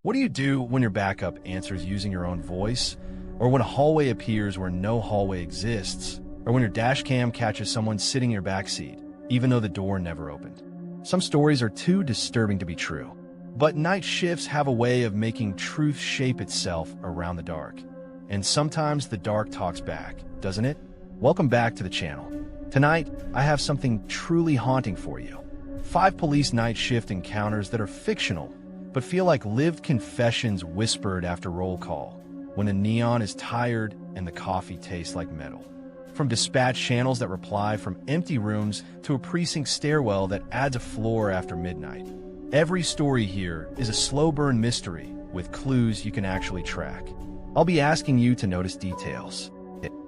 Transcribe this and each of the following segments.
What do you do when your backup answers using your own voice? Or when a hallway appears where no hallway exists? Or when your dash cam catches someone sitting in your backseat, even though the door never opened? Some stories are too disturbing to be true. But night shifts have a way of making truth shape itself around the dark. And sometimes the dark talks back, doesn't it? Welcome back to the channel. Tonight, I have something truly haunting for you. 5 police night shift encounters that are fictional, but feel like lived confessions whispered after roll call, when the neon is tired and the coffee tastes like metal. From dispatch channels that reply from empty rooms to a precinct stairwell that adds a floor after midnight. Every story here is a slow burn mystery with clues you can actually track. I'll be asking you to notice details.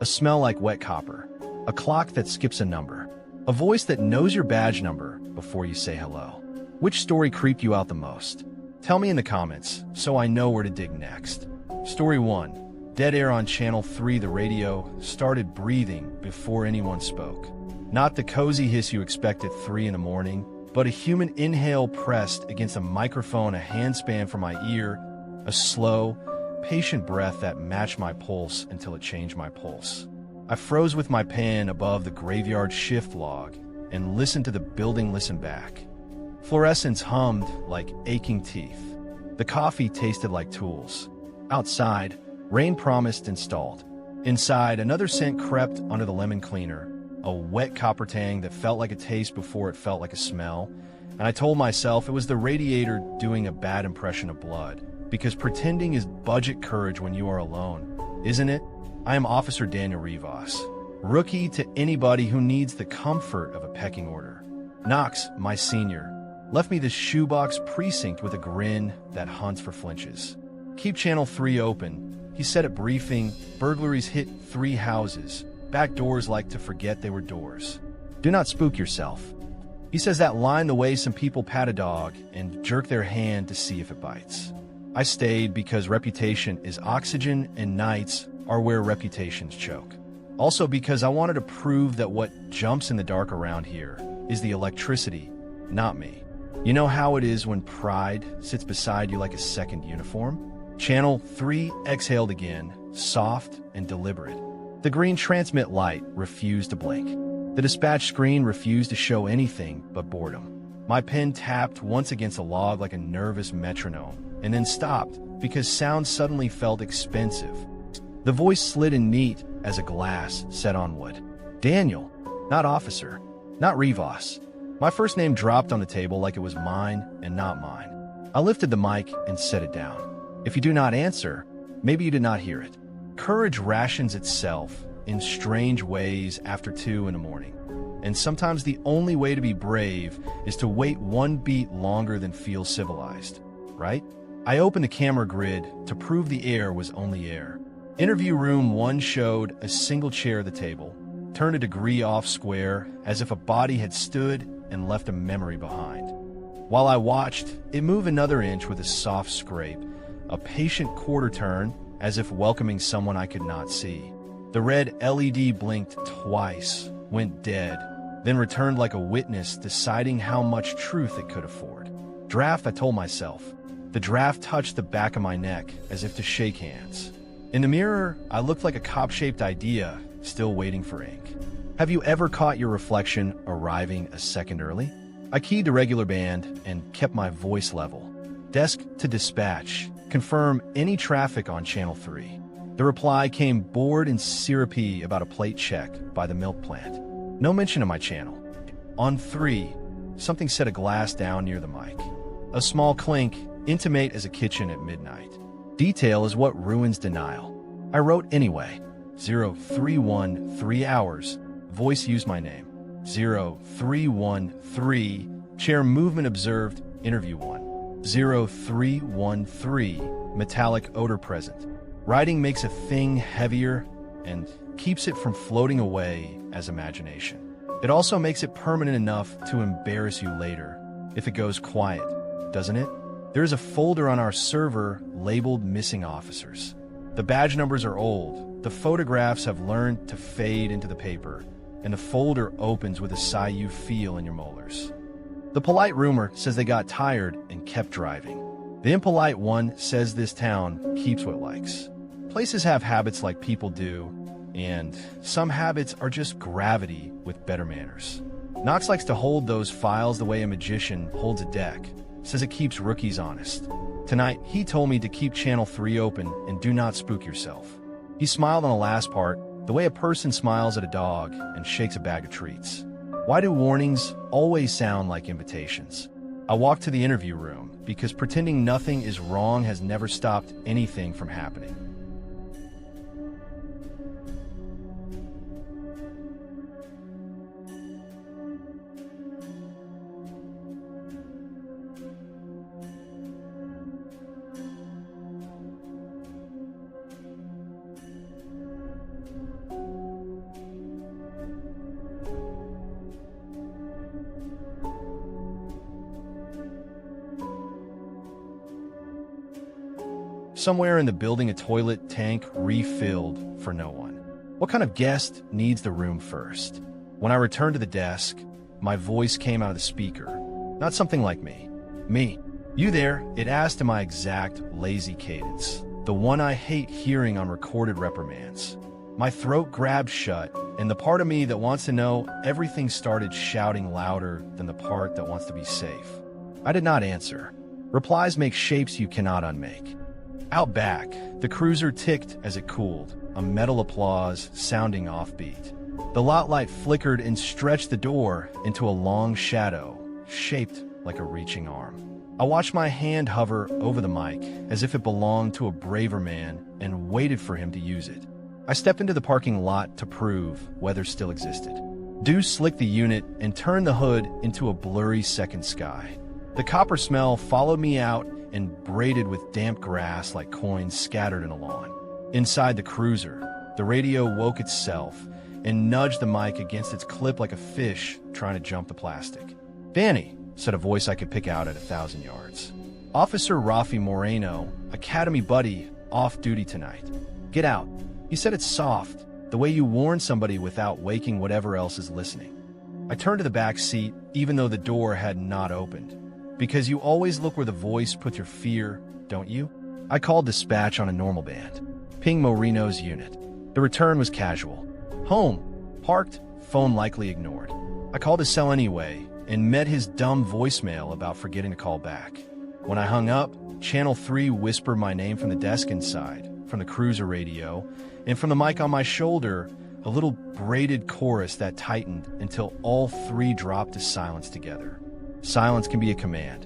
A smell like wet copper, a clock that skips a number, a voice that knows your badge number before you say hello. Which story creeped you out the most? Tell me in the comments so I know where to dig next. Story 1. Dead air on Channel 3. The radio started breathing before anyone spoke. Not the cozy hiss you expect at 3 in the morning, but a human inhale pressed against a microphone a handspan from my ear, a slow, patient breath that matched my pulse until it changed my pulse. I froze with my pen above the graveyard shift log and listened to the building listen back. Fluorescence hummed like aching teeth. The coffee tasted like tools. Outside, rain promised and stalled. Inside, another scent crept under the lemon cleaner, a wet copper tang that felt like a taste before it felt like a smell. And I told myself it was the radiator doing a bad impression of blood, because pretending is budget courage when you are alone, isn't it? I am Officer Daniel Rivas, rookie to anybody who needs the comfort of a pecking order. Knox, my senior, left me this shoebox precinct with a grin that hunts for flinches. Keep Channel 3 open, he said at briefing. Burglaries hit 3 houses. Back doors like to forget they were doors. Do not spook yourself. He says that line the way some people pat a dog and jerk their hand to see if it bites. I stayed because reputation is oxygen and nights are where reputations choke. Also because I wanted to prove that what jumps in the dark around here is the electricity, not me. You know how it is when pride sits beside you like a second uniform? Channel 3 exhaled again, soft and deliberate. The green transmit light refused to blink. The dispatch screen refused to show anything but boredom. My pen tapped once against a log like a nervous metronome, and then stopped because sound suddenly felt expensive. The voice slid in neat as a glass set on wood. Daniel, not officer, not Rivas. My first name dropped on the table like it was mine and not mine. I lifted the mic and set it down. If you do not answer, maybe you did not hear it. Courage rations itself in strange ways after 2 in the morning. And sometimes the only way to be brave is to wait 1 beat longer than feel civilized, right? I opened the camera grid to prove the air was only air. Interview room 1 showed a single chair at the table, turned a degree off square as if a body had stood and left a memory behind. While I watched, it moved another inch with a soft scrape, a patient quarter turn as if welcoming someone I could not see. The red LED blinked twice, went dead, then returned like a witness deciding how much truth it could afford. Draft, I told myself. The draft touched the back of my neck as if to shake hands. In the mirror, I looked like a cop-shaped idea, still waiting for ink. Have you ever caught your reflection arriving a second early? I keyed to regular band and kept my voice level. Desk to dispatch. Confirm any traffic on Channel 3. The reply came bored and syrupy about a plate check by the milk plant. No mention of my channel. On 3, something set a glass down near the mic. A small clink, intimate as a kitchen at midnight. Detail is what ruins denial. I wrote anyway. 0313 3 hours. Voice used my name. 0313. Chair movement observed. Interview 1. 0313. Metallic odor present. Writing makes a thing heavier and keeps it from floating away as imagination. It also makes it permanent enough to embarrass you later if it goes quiet, doesn't it? There is a folder on our server labeled Missing Officers. The badge numbers are old, the photographs have learned to fade into the paper, and the folder opens with a sigh you feel in your molars. The polite rumor says they got tired and kept driving. The impolite one says this town keeps what it likes. Places have habits like people do, and some habits are just gravity with better manners. Knox likes to hold those files the way a magician holds a deck, says it keeps rookies honest. Tonight, he told me to keep Channel 3 open and do not spook yourself. He smiled on the last part, the way a person smiles at a dog and shakes a bag of treats. Why do warnings always sound like invitations? I walked to the interview room because pretending nothing is wrong has never stopped anything from happening. Somewhere in the building, a toilet tank refilled for no one. What kind of guest needs the room first? When I returned to the desk, my voice came out of the speaker. Not something like me. Me. You there? It asked in my exact lazy cadence. The one I hate hearing on recorded reprimands. My throat grabbed shut, and the part of me that wants to know everything started shouting louder than the part that wants to be safe. I did not answer. Replies make shapes you cannot unmake. Out back, the cruiser ticked as it cooled, a metal applause sounding offbeat. The lot light flickered and stretched the door into a long shadow, shaped like a reaching arm. I watched my hand hover over the mic as if it belonged to a braver man and waited for him to use it. I stepped into the parking lot to prove weather still existed. Dew slicked the unit and turned the hood into a blurry second sky. The copper smell followed me out and braided with damp grass like coins scattered in a lawn. Inside the cruiser, the radio woke itself and nudged the mic against its clip like a fish trying to jump the plastic. "Danny," said a voice I could pick out at 1,000 yards. "Officer Rafi Moreno, Academy buddy, off duty tonight. Get out." He said it soft, the way you warn somebody without waking whatever else is listening. I turned to the back seat, even though the door had not opened. Because you always look where the voice puts your fear, don't you? I called dispatch on a normal band. Ping Moreno's unit. The return was casual. Home. Parked. Phone likely ignored. I called his cell anyway and met his dumb voicemail about forgetting to call back. When I hung up, Channel 3 whispered my name from the desk inside, from the cruiser radio, and from the mic on my shoulder, a little braided chorus that tightened until all three dropped to silence together. Silence can be a command.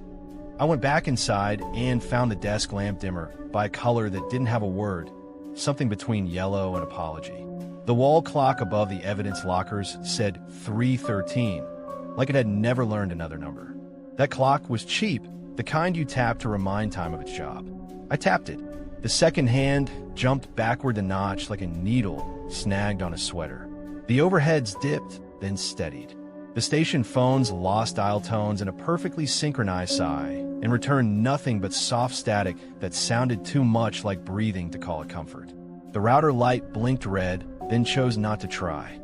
I went back inside and found the desk lamp dimmer by a color that didn't have a word, something between yellow and apology. The wall clock above the evidence lockers said 3:13, like it had never learned another number. That clock was cheap, the kind you tap to remind time of its job. I tapped it. The second hand jumped backward the notch like a needle snagged on a sweater. The overheads dipped, then steadied. The station phones lost dial tones in a perfectly synchronized sigh and returned nothing but soft static that sounded too much like breathing to call it comfort. The router light blinked red, then chose not to try.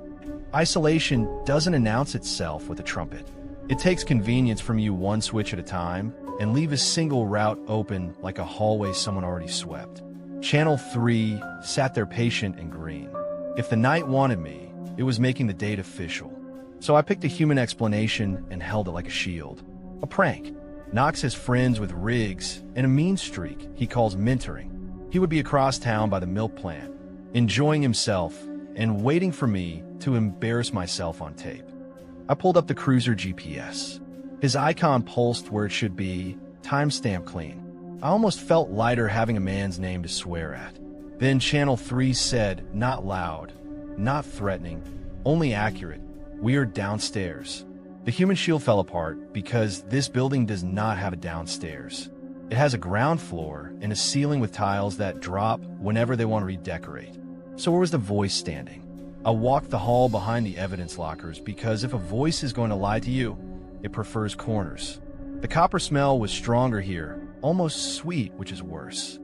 Isolation doesn't announce itself with a trumpet. It takes convenience from you one switch at a time and leave a single route open like a hallway someone already swept. Channel 3 sat there patient and green. If the night wanted me, it was making the date official. So I picked a human explanation and held it like a shield. A prank. Knox has friends with rigs and a mean streak he calls mentoring. He would be across town by the milk plant, enjoying himself and waiting for me to embarrass myself on tape. I pulled up the cruiser GPS. His icon pulsed where it should be, timestamp clean. I almost felt lighter having a man's name to swear at. Then Channel 3 said, not loud, not threatening, only accurate, "We're downstairs." The human shield fell apart because this building does not have a downstairs. It has a ground floor and a ceiling with tiles that drop whenever they want to redecorate. So where was the voice standing? I walked the hall behind the evidence lockers because if a voice is going to lie to you, it prefers corners. The copper smell was stronger here, almost sweet, which is worse.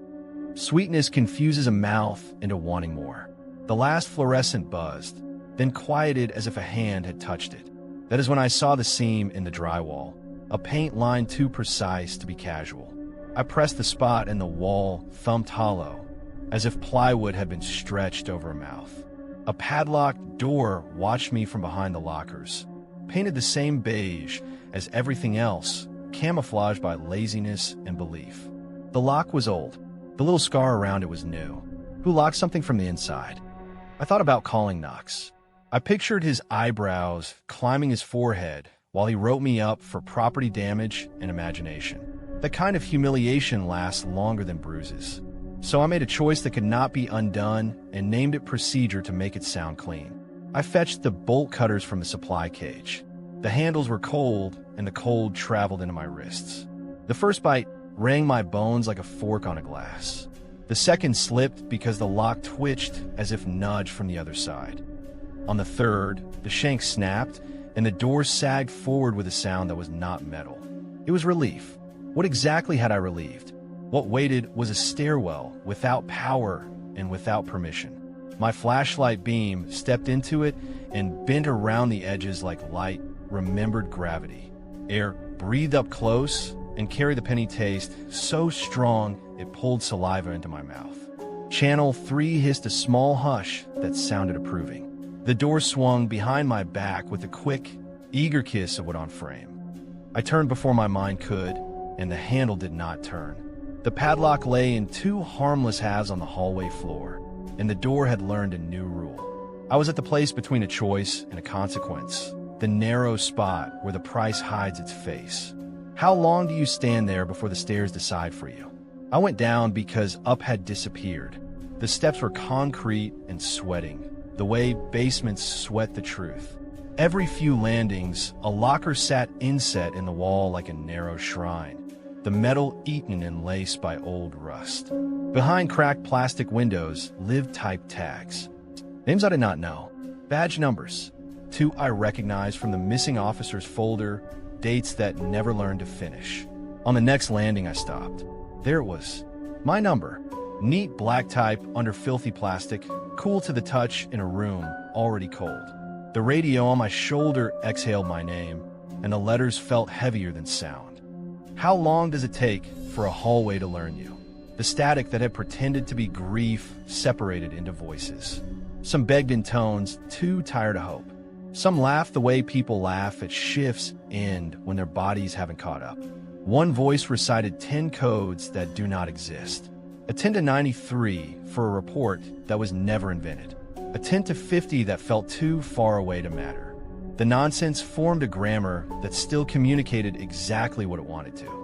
Sweetness confuses a mouth into wanting more. The last fluorescent buzzed, then quieted as if a hand had touched it. That is when I saw the seam in the drywall, a paint line too precise to be casual. I pressed the spot and the wall thumped hollow, as if plywood had been stretched over a mouth. A padlocked door watched me from behind the lockers, painted the same beige as everything else, camouflaged by laziness and belief. The lock was old. The little scar around it was new. Who locked something from the inside? I thought about calling Knox. I pictured his eyebrows climbing his forehead while he wrote me up for property damage and imagination. That kind of humiliation lasts longer than bruises. So I made a choice that could not be undone and named it Procedure to make it sound clean. I fetched the bolt cutters from the supply cage. The handles were cold, and the cold traveled into my wrists. The first bite rang my bones like a fork on a glass. The second slipped because the lock twitched as if nudged from the other side. On the third, the shank snapped, and the door sagged forward with a sound that was not metal. It was relief. What exactly had I relieved? What waited was a stairwell without power and without permission. My flashlight beam stepped into it and bent around the edges like light remembered gravity. Air breathed up close and carried the penny taste so strong it pulled saliva into my mouth. Channel 3 hissed a small hush that sounded approving. The door swung behind my back with a quick, eager kiss of wood on frame. I turned before my mind could, and the handle did not turn. The padlock lay in two harmless halves on the hallway floor, and the door had learned a new rule. I was at the place between a choice and a consequence, the narrow spot where the price hides its face. How long do you stand there before the stairs decide for you? I went down because up had disappeared. The steps were concrete and sweating, the way basements sweat the truth. Every few landings, a locker sat inset in the wall like a narrow shrine, the metal eaten and laced by old rust. Behind cracked plastic windows lived type tags. Names I did not know. Badge numbers. 2 I recognized from the missing officer's folder, dates that never learned to finish. On the next landing I stopped. There it was. My number. Neat black type under filthy plastic, cool to the touch in a room already cold. The radio on my shoulder exhaled my name, and the letters felt heavier than sound. How long does it take for a hallway to learn you? The static that had pretended to be grief separated into voices. Some begged in tones too tired to hope. Some laughed the way people laugh at shifts end when their bodies haven't caught up. One voice recited 10 codes that do not exist. A 10 to 93 for a report that was never invented. A 10 to 50 that felt too far away to matter. The nonsense formed a grammar that still communicated exactly what it wanted to.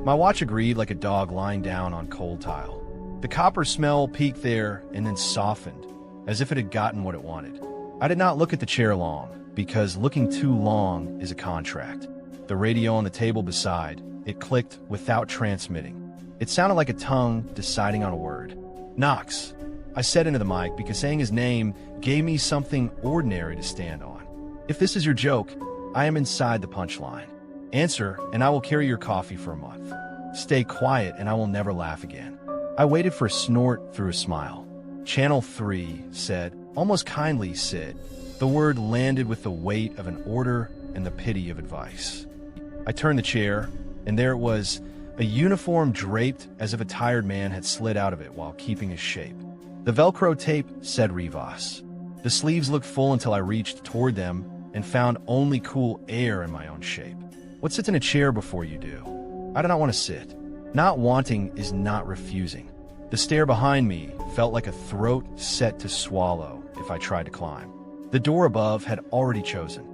My watch agreed like a dog lying down on cold tile. The copper smell peaked there and then softened, as if it had gotten what it wanted. I did not look at the chair long, because looking too long is a contract. The radio on the table beside, it clicked without transmitting. It sounded like a tongue deciding on a word. Knox. I said into the mic because saying his name gave me something ordinary to stand on. If this is your joke, I am inside the punchline. Answer, and I will carry your coffee for a month. Stay quiet, and I will never laugh again. I waited for a snort through a smile. Channel 3 said, almost kindly, Sid. The word landed with the weight of an order and the pity of advice. I turned the chair, and there it was, a uniform draped as if a tired man had slid out of it while keeping his shape. The Velcro tape said Rivas. The sleeves looked full until I reached toward them and found only cool air in my own shape. What sits in a chair before you do? I do not want to sit. Not wanting is not refusing. The stair behind me felt like a throat set to swallow if I tried to climb. The door above had already chosen.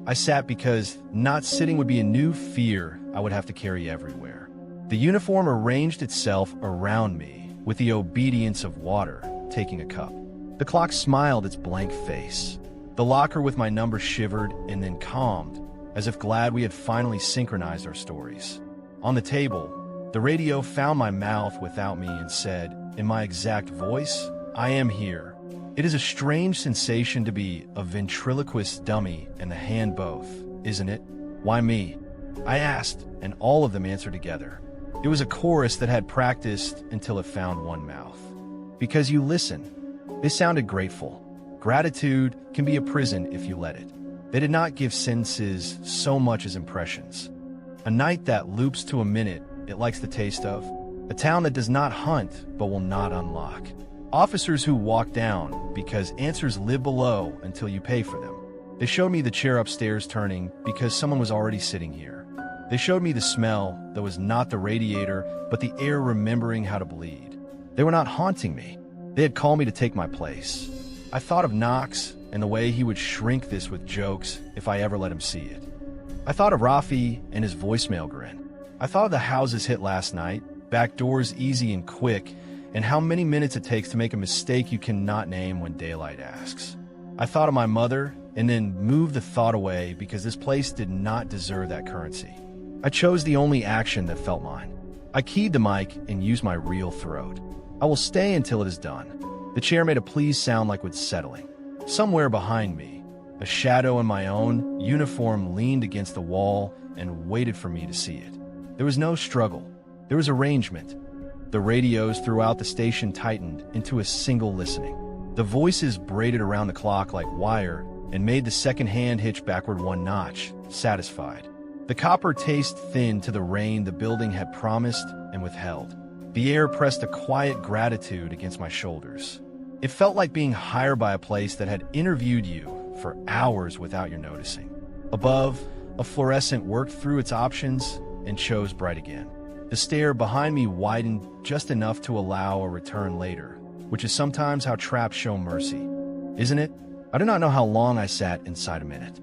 I sat because not sitting would be a new fear I would have to carry everywhere. The uniform arranged itself around me with the obedience of water taking a cup. The clock smiled its blank face. The locker with my number shivered and then calmed, as if glad we had finally synchronized our stories. On the table, the radio found my mouth without me and said, in my exact voice, "I am here." It is a strange sensation to be a ventriloquist dummy and the hand both, isn't it? Why me? I asked, and all of them answered together. It was a chorus that had practiced until it found one mouth. Because you listen. They sounded grateful. Gratitude can be a prison if you let it. They did not give sentences so much as impressions. A night that loops to a minute it likes the taste of. A town that does not hunt but will not unlock. Officers who walk down because answers live below until you pay for them. They showed me the chair upstairs turning because someone was already sitting here. They showed me the smell that was not the radiator but the air remembering how to bleed. They were not haunting me. They had called me to take my place. I thought of Knox and the way he would shrink this with jokes if I ever let him see it. I thought of Rafi and his voicemail grin. I thought of the houses hit last night, back doors easy and quick, and how many minutes it takes to make a mistake you cannot name when daylight asks. I thought of my mother and then moved the thought away because this place did not deserve that currency. I chose the only action that felt mine. I keyed the mic and used my real throat. I will stay until it is done. The chair made a please sound like was settling. Somewhere behind me, a shadow in my own uniform leaned against the wall and waited for me to see it. There was no struggle. There was arrangement. The radios throughout the station tightened into a single listening. The voices braided around the clock like wire and made the second hand hitch backward one notch, satisfied. The copper taste thinned to the rain the building had promised and withheld. The air pressed a quiet gratitude against my shoulders. It felt like being hired by a place that had interviewed you for hours without your noticing. Above, a fluorescent worked through its options and chose bright again. The stair behind me widened just enough to allow a return later, which is sometimes how traps show mercy. Isn't it? I do not know how long I sat inside a minute.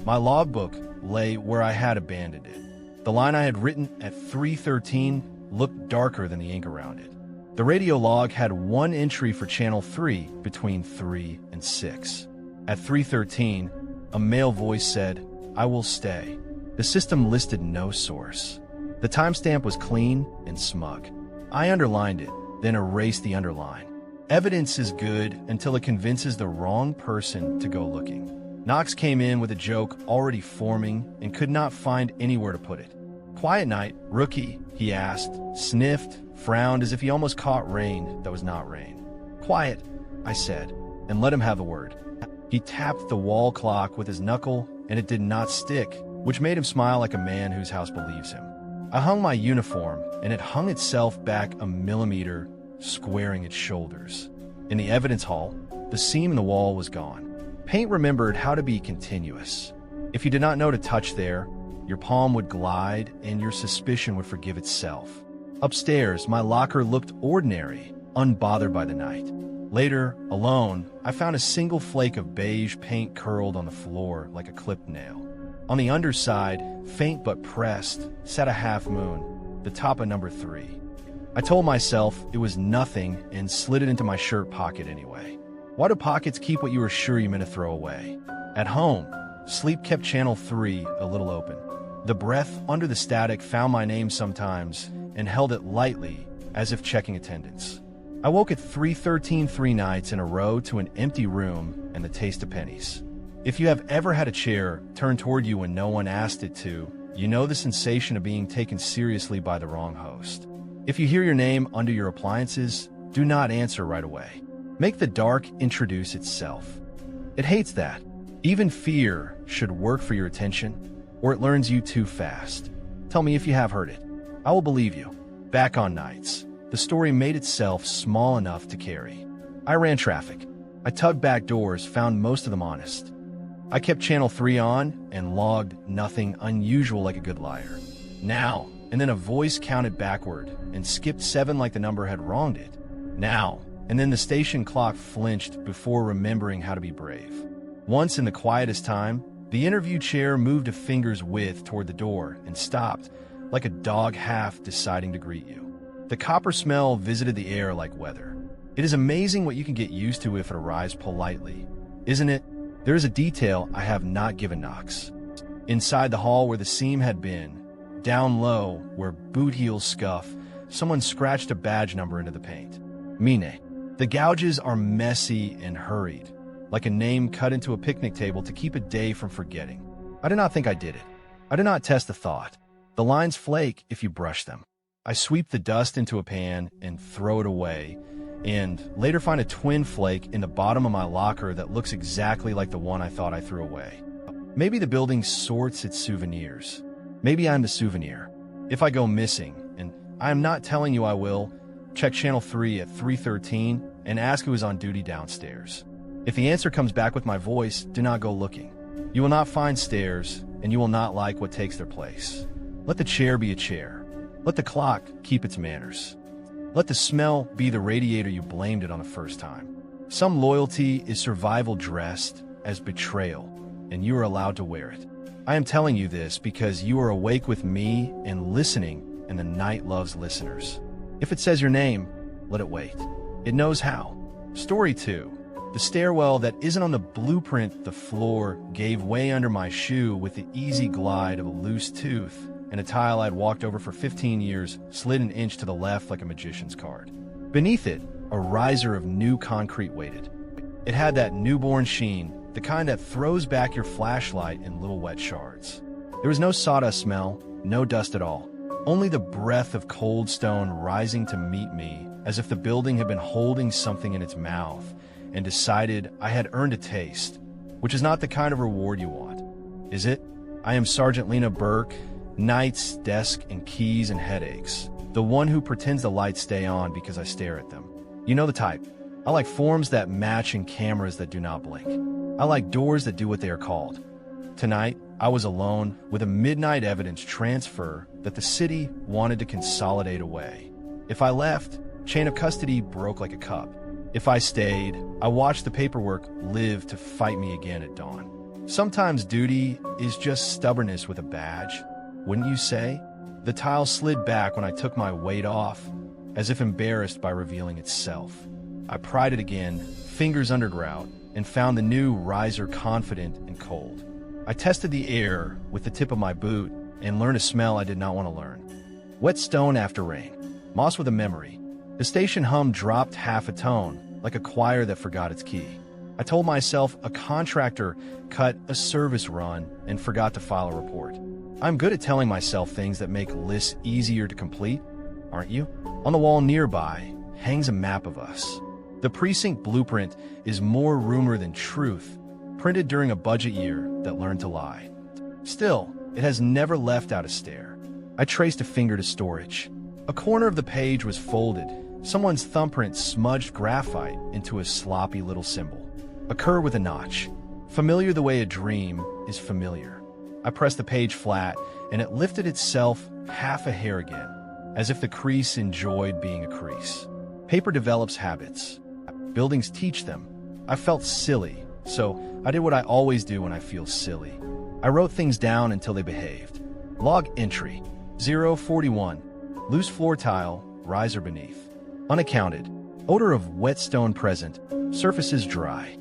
My logbook lay where I had abandoned it. The line I had written at 3:13 looked darker than the ink around it. The radio log had one entry for channel 3 between 3 and 6. At 3:13, a male voice said, "I will stay." The system listed no source. The timestamp was clean and smug. I underlined it, then erased the underline. Evidence is good until it convinces the wrong person to go looking. Knox came in with a joke already forming and could not find anywhere to put it. "Quiet night, rookie?" he asked, sniffed, frowned as if he almost caught rain that was not rain. "Quiet," I said, and let him have the word. He tapped the wall clock with his knuckle, and it did not stick, which made him smile like a man whose house believes him. I hung my uniform, and it hung itself back a millimeter, squaring its shoulders. In the evidence hall, the seam in the wall was gone. Paint remembered how to be continuous. If you did not know to touch there, your palm would glide and your suspicion would forgive itself. Upstairs, my locker looked ordinary, unbothered by the night. Later, alone, I found a single flake of beige paint curled on the floor like a clipped nail. On the underside, faint but pressed, sat a half moon, the top of number 3. I told myself it was nothing and slid it into my shirt pocket anyway. Why do pockets keep what you were sure you meant to throw away? At home, sleep kept channel 3 a little open. The breath under the static found my name sometimes and held it lightly as if checking attendance. I woke at 3:13 3 nights in a row to an empty room and the taste of pennies. If you have ever had a chair turn toward you when no one asked it to, you know the sensation of being taken seriously by the wrong host. If you hear your name under your appliances, do not answer right away. Make the dark introduce itself. It hates that. Even fear should work for your attention, or it learns you too fast. Tell me if you have heard it. I will believe you. Back on nights, the story made itself small enough to carry. I ran traffic. I tugged back doors, found most of them honest. I kept channel 3 on and logged nothing unusual like a good liar. Now, and then a voice counted backward and skipped 7 like the number had wronged it. Now, and then the station clock flinched before remembering how to be brave. Once in the quietest time, the interview chair moved a finger's width toward the door and stopped, like a dog half deciding to greet you. The copper smell visited the air like weather. It is amazing what you can get used to if it arrives politely, isn't it? There is a detail I have not given Knox. Inside the hall where the seam had been, down low where boot heels scuff, someone scratched a badge number into the paint. Mine. The gouges are messy and hurried, like a name cut into a picnic table to keep a day from forgetting. I do not think I did it. I do not test the thought. The lines flake if you brush them. I sweep the dust into a pan and throw it away, and later find a twin flake in the bottom of my locker that looks exactly like the one I thought I threw away. Maybe the building sorts its souvenirs. Maybe I'm the souvenir. If I go missing, and I am not telling you I will, check channel 3 at 3:13 and ask who is on duty downstairs. If the answer comes back with my voice, do not go looking. You will not find stairs, and you will not like what takes their place. Let the chair be a chair. Let the clock keep its manners. Let the smell be the radiator you blamed it on the first time. Some loyalty is survival dressed as betrayal, and you are allowed to wear it. I am telling you this because you are awake with me and listening, and the night loves listeners. If it says your name, let it wait. It knows how. Story 2. The stairwell that isn't on the blueprint, the floor, gave way under my shoe with the easy glide of a loose tooth, and a tile I'd walked over for 15 years slid an inch to the left like a magician's card. Beneath it, a riser of new concrete waited. It had that newborn sheen, the kind that throws back your flashlight in little wet shards. There was no sawdust smell, no dust at all. Only the breath of cold stone rising to meet me, as if the building had been holding something in its mouth and decided I had earned a taste, which is not the kind of reward you want. Is it? I am Sergeant Lena Burke, nights, desk, and keys and headaches. The one who pretends the lights stay on because I stare at them. You know the type. I like forms that match and cameras that do not blink. I like doors that do what they are called. Tonight, I was alone with a midnight evidence transfer that the city wanted to consolidate away. If I left, chain of custody broke like a cup. If I stayed, I watched the paperwork live to fight me again at dawn. Sometimes duty is just stubbornness with a badge, wouldn't you say? The tile slid back when I took my weight off, as if embarrassed by revealing itself. I pried it again, fingers underground, and found the new riser confident and cold. I tested the air with the tip of my boot and learned a smell I did not want to learn. Wet stone after rain, moss with a memory. The station hum dropped half a tone, like a choir that forgot its key. I told myself a contractor cut a service run and forgot to file a report. I'm good at telling myself things that make lists easier to complete, aren't you? On the wall nearby hangs a map of us. The precinct blueprint is more rumor than truth, printed during a budget year that learned to lie. Still, it has never left out a stare. I traced a finger to storage. A corner of the page was folded. Someone's thumbprint smudged graphite into a sloppy little symbol. A cur with a notch. Familiar the way a dream is familiar. I pressed the page flat, and it lifted itself half a hair again, as if the crease enjoyed being a crease. Paper develops habits. Buildings teach them. I felt silly, so I did what I always do when I feel silly. I wrote things down until they behaved. Log entry, 041, loose floor tile, riser beneath. Unaccounted, odor of wet stone present, surfaces dry.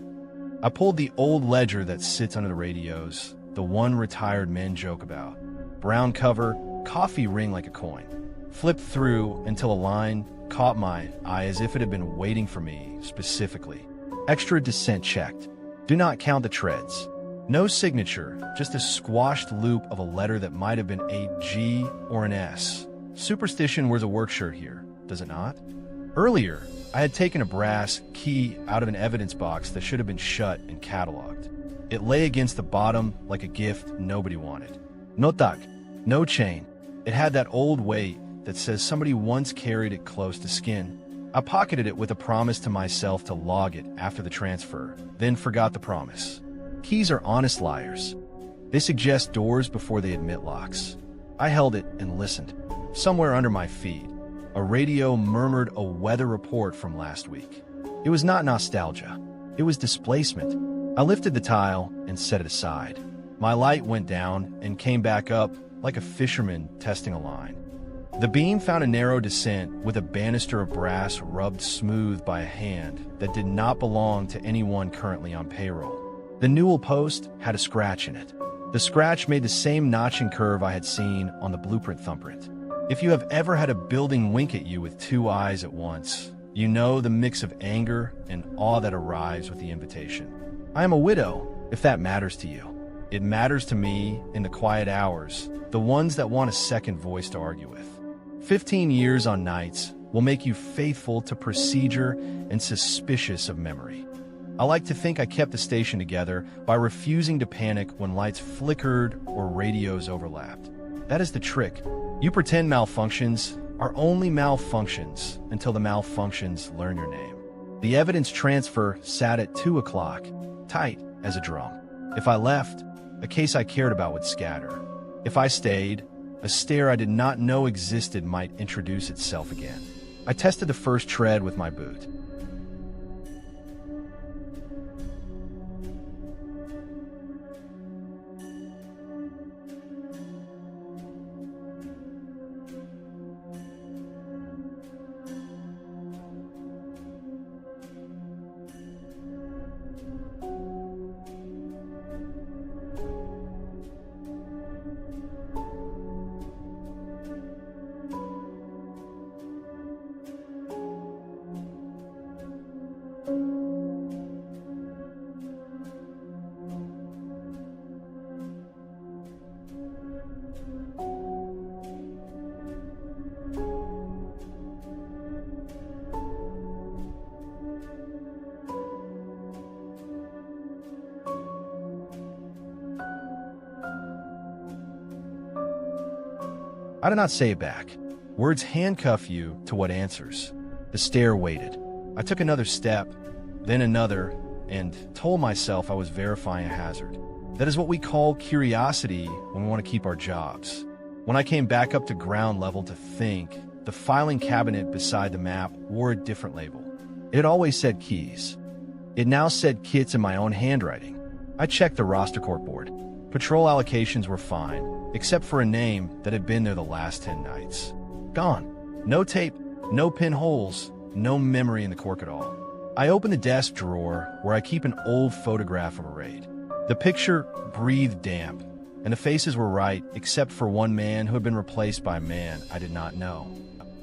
I pulled the old ledger that sits under the radios, the one retired men joke about. Brown cover, coffee ring like a coin. Flipped through until a line caught my eye as if it had been waiting for me specifically. Extra descent checked. Do not count the treads. No signature, just a squashed loop of a letter that might have been a G or an S. Superstition wears a work shirt here, does it not? Earlier, I had taken a brass key out of an evidence box that should have been shut and cataloged. It lay against the bottom like a gift nobody wanted. No tag, no chain. It had that old weight that says somebody once carried it close to skin. I pocketed it with a promise to myself to log it after the transfer, then forgot the promise. Keys are honest liars. They suggest doors before they admit locks. I held it and listened. Somewhere under my feet, a radio murmured a weather report from last week. It was not nostalgia. It was displacement. I lifted the tile and set it aside. My light went down and came back up like a fisherman testing a line. The beam found a narrow descent with a banister of brass rubbed smooth by a hand that did not belong to anyone currently on payroll. The newel post had a scratch in it. The scratch made the same notch and curve I had seen on the blueprint thumbprint. If you have ever had a building wink at you with two eyes at once, you know the mix of anger and awe that arrives with the invitation. I am a widow, if that matters to you. It matters to me in the quiet hours, the ones that want a second voice to argue with. 15 years on nights will make you faithful to procedure and suspicious of memory. I like to think I kept the station together by refusing to panic when lights flickered or radios overlapped. That is the trick. You pretend malfunctions are only malfunctions until the malfunctions learn your name. The evidence transfer sat at 2 o'clock, tight as a drum. If I left, a case I cared about would scatter. If I stayed, a stare I did not know existed might introduce itself again. I tested the first tread with my boot. I did not say it back. Words handcuff you to what answers. The stare waited. I took another step, then another, and told myself I was verifying a hazard. That is what we call curiosity when we want to keep our jobs. When I came back up to ground level to think, the filing cabinet beside the map wore a different label. It had always said keys. It now said kits in my own handwriting. I checked the roster court board. Patrol allocations were fine, except for a name that had been there the last 10 nights. Gone. No tape, no pinholes, no memory in the cork at all. I opened the desk drawer where I keep an old photograph of a raid. The picture breathed damp, and the faces were right except for one man who had been replaced by a man I did not know.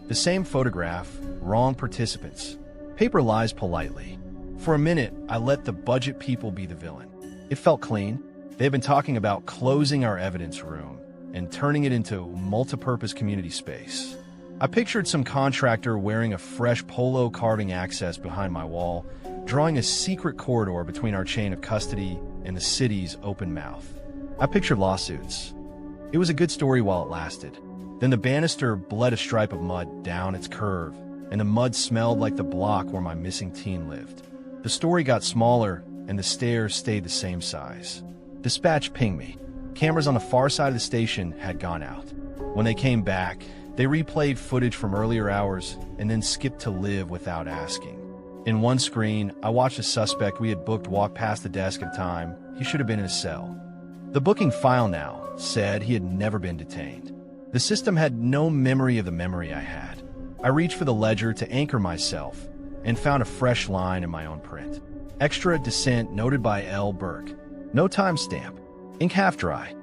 The same photograph, wrong participants. Paper lies politely. For a minute, I let the budget people be the villain. It felt clean. They had been talking about closing our evidence room and turning it into multi-purpose community space. I pictured some contractor wearing a fresh polo carving access behind my wall, drawing a secret corridor between our chain of custody and the city's open mouth. I pictured lawsuits. It was a good story while it lasted. Then the banister bled a stripe of mud down its curve, and the mud smelled like the block where my missing teen lived. The story got smaller, and the stairs stayed the same size. Dispatch pinged me. Cameras on the far side of the station had gone out. When they came back, they replayed footage from earlier hours and then skipped to live without asking. In one screen, I watched a suspect we had booked walk past the desk at a time. He should have been in a cell. The booking file now said he had never been detained. The system had no memory of the memory I had. I reached for the ledger to anchor myself and found a fresh line in my own print. Extra descent noted by L. Burke. No timestamp. Ink half dry.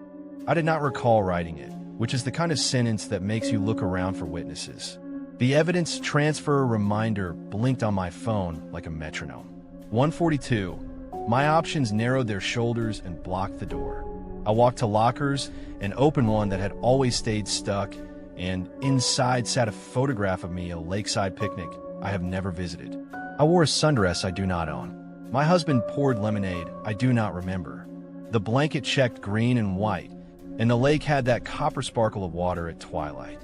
I did not recall writing it, which is the kind of sentence that makes you look around for witnesses. The evidence transfer reminder blinked on my phone like a metronome. 1:42. My options narrowed their shoulders and blocked the door. I walked to lockers and opened one that had always stayed stuck, and inside sat a photograph of me at a lakeside picnic I have never visited. I wore a sundress I do not own. My husband poured lemonade I do not remember. The blanket checked green and white, and the lake had that copper sparkle of water at twilight.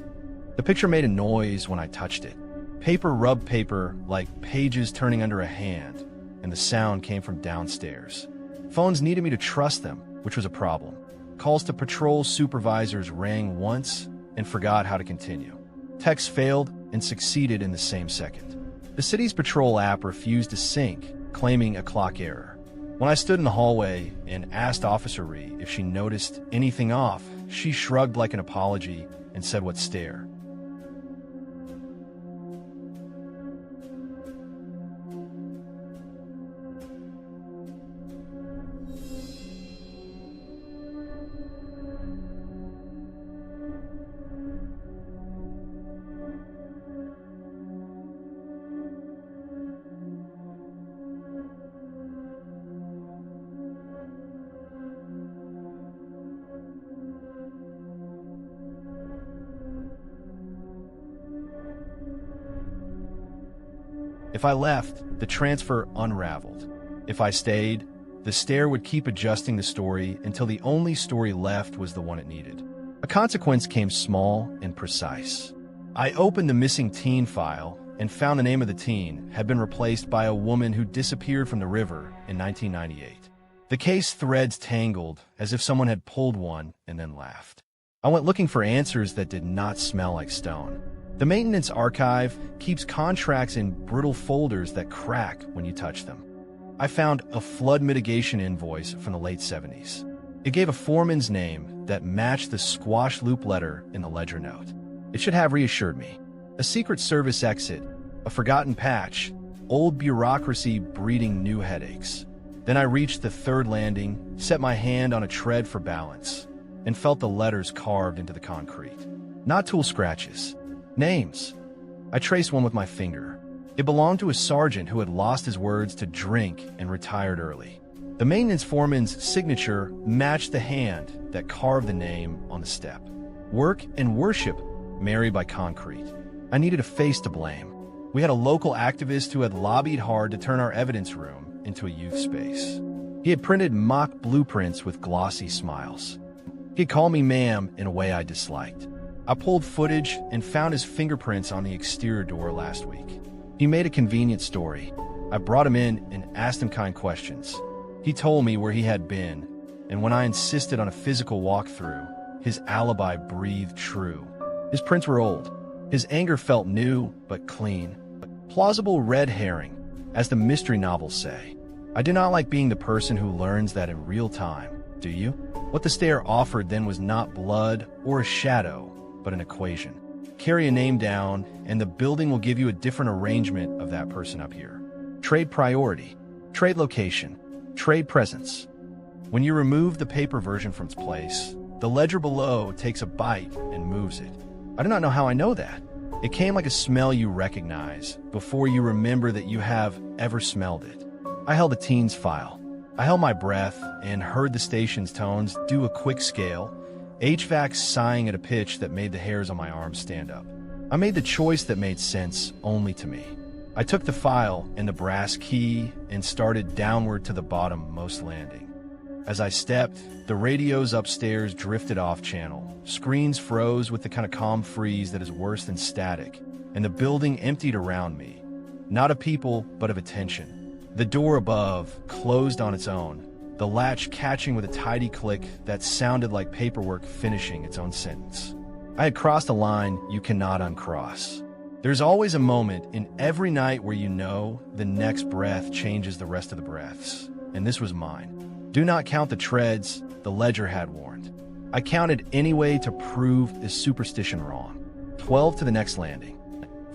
The picture made a noise when I touched it. Paper rubbed paper like pages turning under a hand, and the sound came from downstairs. Phones needed me to trust them, which was a problem. Calls to patrol supervisors rang once and forgot how to continue. Texts failed and succeeded in the same second. The city's patrol app refused to sync, claiming a clock error. When I stood in the hallway and asked Officer Ree if she noticed anything off, she shrugged like an apology and said, "What stare?" If I left, the transfer unraveled. If I stayed, the stare would keep adjusting the story until the only story left was the one it needed. A consequence came small and precise. I opened the missing teen file and found the name of the teen had been replaced by a woman who disappeared from the river in 1998. The case threads tangled as if someone had pulled one and then laughed. I went looking for answers that did not smell like stone. The maintenance archive keeps contracts in brittle folders that crack when you touch them. I found a flood mitigation invoice from the late 70s. It gave a foreman's name that matched the squash loop letter in the ledger note. It should have reassured me. A Secret Service exit, a forgotten patch, old bureaucracy breeding new headaches. Then I reached the third landing, set my hand on a tread for balance, and felt the letters carved into the concrete. Not tool scratches. Names. I traced one with my finger. It belonged to a sergeant who had lost his words to drink and retired early. The maintenance foreman's signature matched the hand that carved the name on the step. Work and worship married by concrete. I needed a face to blame. We had a local activist who had lobbied hard to turn our evidence room into a youth space. He had printed mock blueprints with glossy smiles. He'd call me ma'am in a way I disliked. I pulled footage and found his fingerprints on the exterior door last week. He made a convenient story. I brought him in and asked him kind questions. He told me where he had been, and when I insisted on a physical walkthrough, his alibi breathed true. His prints were old. His anger felt new, but clean. Plausible red herring, as the mystery novels say. I do not like being the person who learns that in real time, do you? What the stare offered then was not blood or a shadow, but an equation. Carry a name down, and the building will give you a different arrangement of that person up here. Trade priority, trade location, trade presence. When you remove the paper version from its place, the ledger below takes a bite and moves it. I do not know how I know that. It came like a smell you recognize before you remember that you have ever smelled it. I held the teen's file. I held my breath and heard the station's tones do a quick scale, HVAC sighing at a pitch that made the hairs on my arms stand up. I made the choice that made sense only to me. I took the file and the brass key and started downward to the bottom-most landing. As I stepped, the radios upstairs drifted off channel. Screens froze with the kind of calm freeze that is worse than static, and the building emptied around me. Not of people, but of attention. The door above closed on its own, the latch catching with a tidy click that sounded like paperwork finishing its own sentence. I had crossed a line you cannot uncross. There's always a moment in every night where you know the next breath changes the rest of the breaths, and this was mine. Do not count the treads, the ledger had warned. I counted anyway to prove this superstition wrong. 12 to the next landing,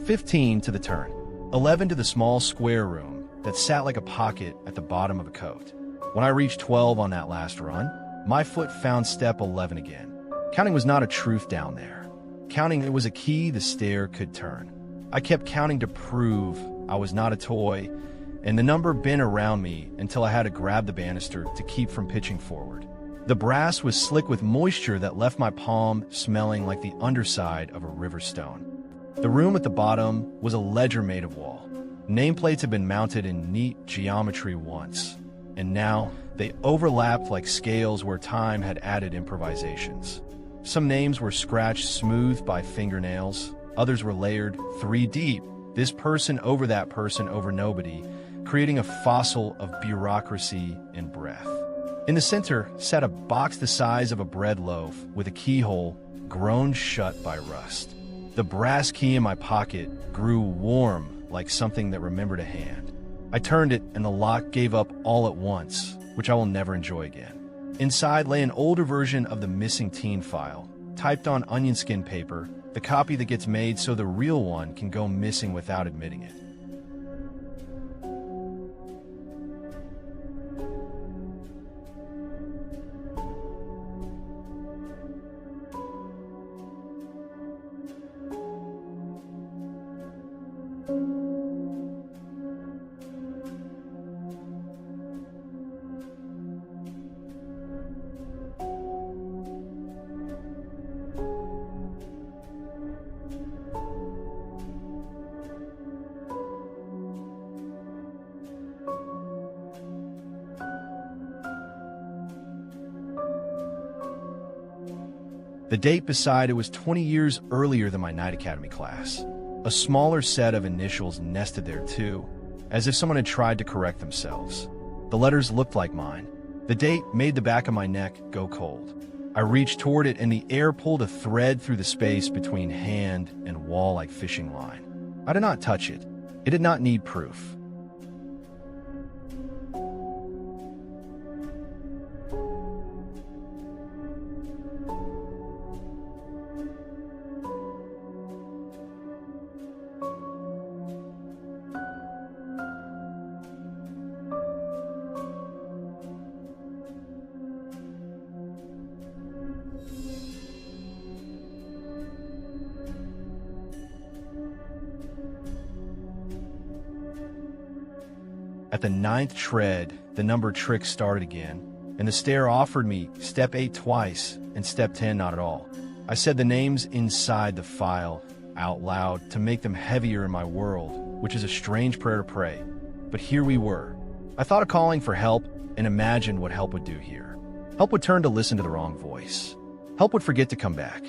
15 to the turn, 11 to the small square room that sat like a pocket at the bottom of a coat. When I reached 12 on that last run, my foot found step 11 again. Counting was not a truth down there. Counting, it was a key the stair could turn. I kept counting to prove I was not a toy, and the number bent around me until I had to grab the banister to keep from pitching forward. The brass was slick with moisture that left my palm smelling like the underside of a river stone. The room at the bottom was a ledger made of wall. Nameplates had been mounted in neat geometry once, and now they overlapped like scales where time had added improvisations. Some names were scratched smooth by fingernails, others were layered 3 deep, This person over that person over nobody, creating a fossil of bureaucracy and breath. In the center sat a box the size of a bread loaf with a keyhole grown shut by rust. The brass key in my pocket grew warm like something that remembered a hand. I turned it and the lock gave up all at once, which I will never enjoy again. Inside lay an older version of the missing teen file, typed on onion skin paper, the copy that gets made so the real one can go missing without admitting it. The date beside it was 20 years earlier than my Night Academy class. A smaller set of initials nested there too, as if someone had tried to correct themselves. The letters looked like mine. The date made the back of my neck go cold. I reached toward it and the air pulled a thread through the space between hand and wall like fishing line. I did not touch it. It did not need proof. At the 9th tread, the number trick started again, and the stair offered me step 8 twice and step 10 not at all. I said the names inside the file out loud to make them heavier in my world, which is a strange prayer to pray. But here we were. I thought of calling for help and imagined what help would do here. Help would turn to listen to the wrong voice. Help would forget to come back.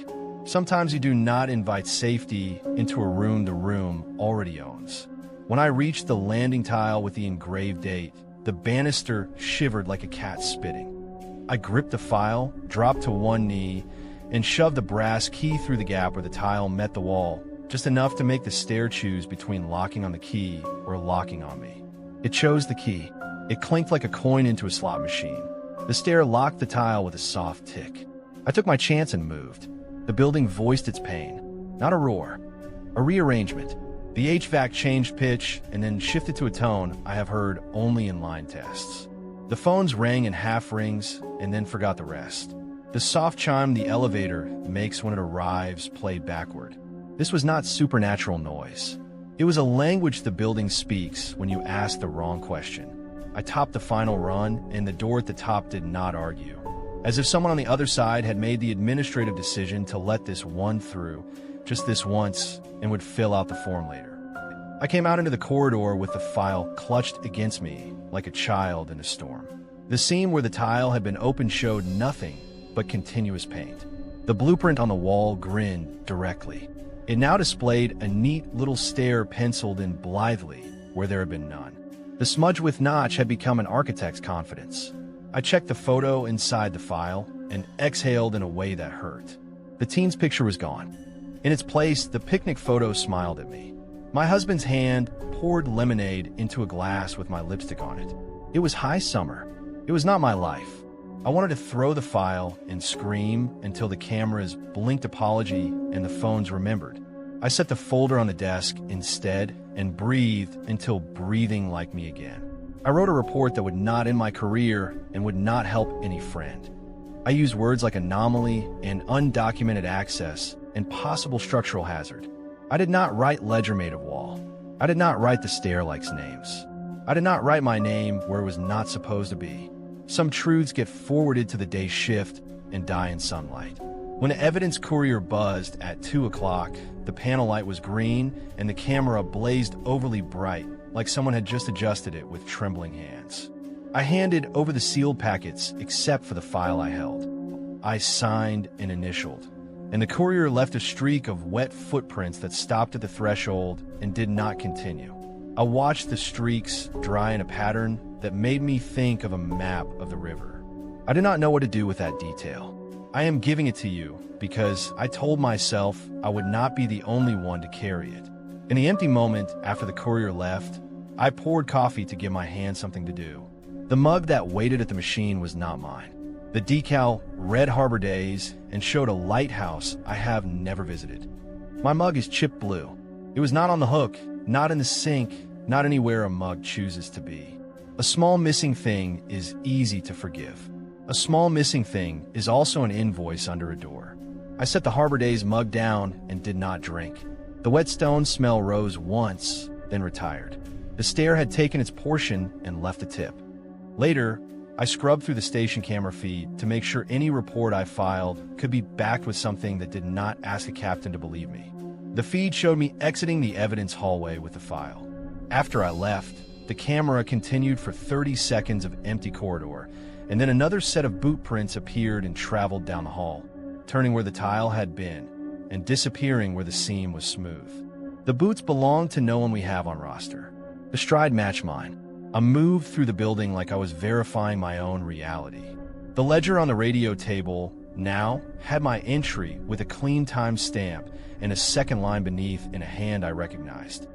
Sometimes you do not invite safety into a room the room already owns. When I reached the landing tile with the engraved date, the banister shivered like a cat spitting. I gripped the file, dropped to one knee, and shoved the brass key through the gap where the tile met the wall, just enough to make the stair choose between locking on the key or locking on me. It chose the key. It clinked like a coin into a slot machine. The stair locked the tile with a soft tick. I took my chance and moved. The building voiced its pain. Not a roar. A rearrangement. The HVAC changed pitch and then shifted to a tone I have heard only in line tests. The phones rang in half rings and then forgot the rest. The soft chime the elevator makes when it arrives played backward. This was not supernatural noise. It was a language the building speaks when you ask the wrong question. I topped the final run and the door at the top did not argue. As if someone on the other side had made the administrative decision to let this one through, just this once, and would fill out the form later. I came out into the corridor with the file clutched against me like a child in a storm. The seam where the tile had been opened showed nothing but continuous paint. The blueprint on the wall grinned directly. It now displayed a neat little stair penciled in blithely where there had been none. The smudge with notch had become an architect's confidence. I checked the photo inside the file and exhaled in a way that hurt. The teen's picture was gone. In its place, the picnic photo smiled at me. My husband's hand poured lemonade into a glass with my lipstick on it. It was high summer. It was not my life. I wanted to throw the file and scream until the cameras blinked apology and the phones remembered. I set the folder on the desk instead and breathed until breathing like me again. I wrote a report that would not end my career and would not help any friend. I used words like anomaly and undocumented access and possible structural hazard. I did not write ledger made of wall. I did not write the stair-likes names. I did not write my name where it was not supposed to be. Some truths get forwarded to the day shift and die in sunlight. When the evidence courier buzzed at 2 o'clock, the panel light was green and the camera blazed overly bright, like someone had just adjusted it with trembling hands. I handed over the sealed packets except for the file I held. I signed and initialed. and the courier left a streak of wet footprints that stopped at the threshold and did not continue. I watched the streaks dry in a pattern that made me think of a map of the river. I did not know what to do with that detail. I am giving it to you because I told myself I would not be the only one to carry it. In the empty moment after the courier left, I poured coffee to give my hand something to do. The mug that waited at the machine was not mine. The decal read Harbor Days and showed a lighthouse I have never visited. My mug is chipped blue. It was not on the hook, not in the sink, not anywhere a mug chooses to be. A small missing thing is easy to forgive. A small missing thing is also an invoice under a door. I set the Harbor Days mug down and did not drink. The wet stone smell rose once, then retired. The stair had taken its portion and left a tip. Later, I scrubbed through the station camera feed to make sure any report I filed could be backed with something that did not ask a captain to believe me. The feed showed me exiting the evidence hallway with the file. After I left, the camera continued for 30 seconds of empty corridor, and then another set of boot prints appeared and traveled down the hall, turning where the tile had been and disappearing where the seam was smooth. The boots belonged to no one we have on roster. The stride matched mine. I moved through the building like I was verifying my own reality. The ledger on the radio table now had my entry with a clean time stamp and a second line beneath in a hand I recognized.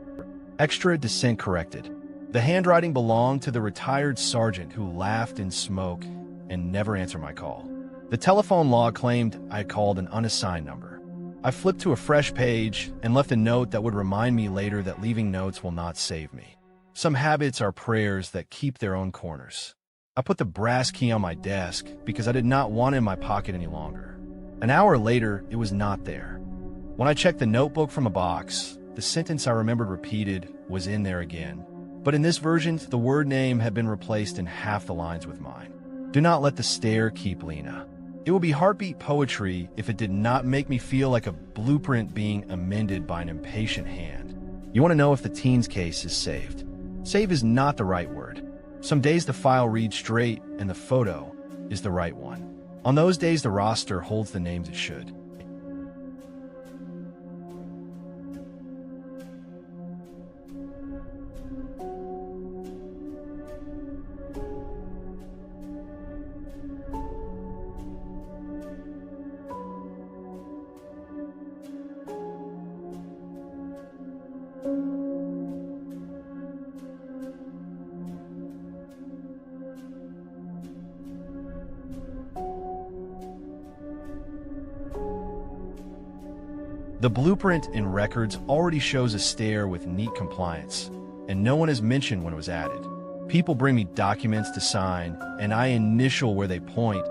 Extra descent corrected. The handwriting belonged to the retired sergeant who laughed in smoke and never answered my call. The telephone log claimed I had called an unassigned number. I flipped to a fresh page and left a note that would remind me later that leaving notes will not save me. Some habits are prayers that keep their own corners. I put the brass key on my desk because I did not want it in my pocket any longer. An hour later, it was not there. When I checked the notebook from a box, the sentence I remembered repeated was in there again. But in this version, the word name had been replaced in half the lines with mine. Do not let the stair keep Lena. It will be heartbeat poetry if it did not make me feel like a blueprint being amended by an impatient hand. You want to know if the teen's case is saved. Save is not the right word. Some days the file reads straight and the photo is the right one. On those days the roster holds the names it should. The blueprint in records already shows a stair with neat compliance, and no one has mentioned when it was added. People bring me documents to sign, and I initial where they point,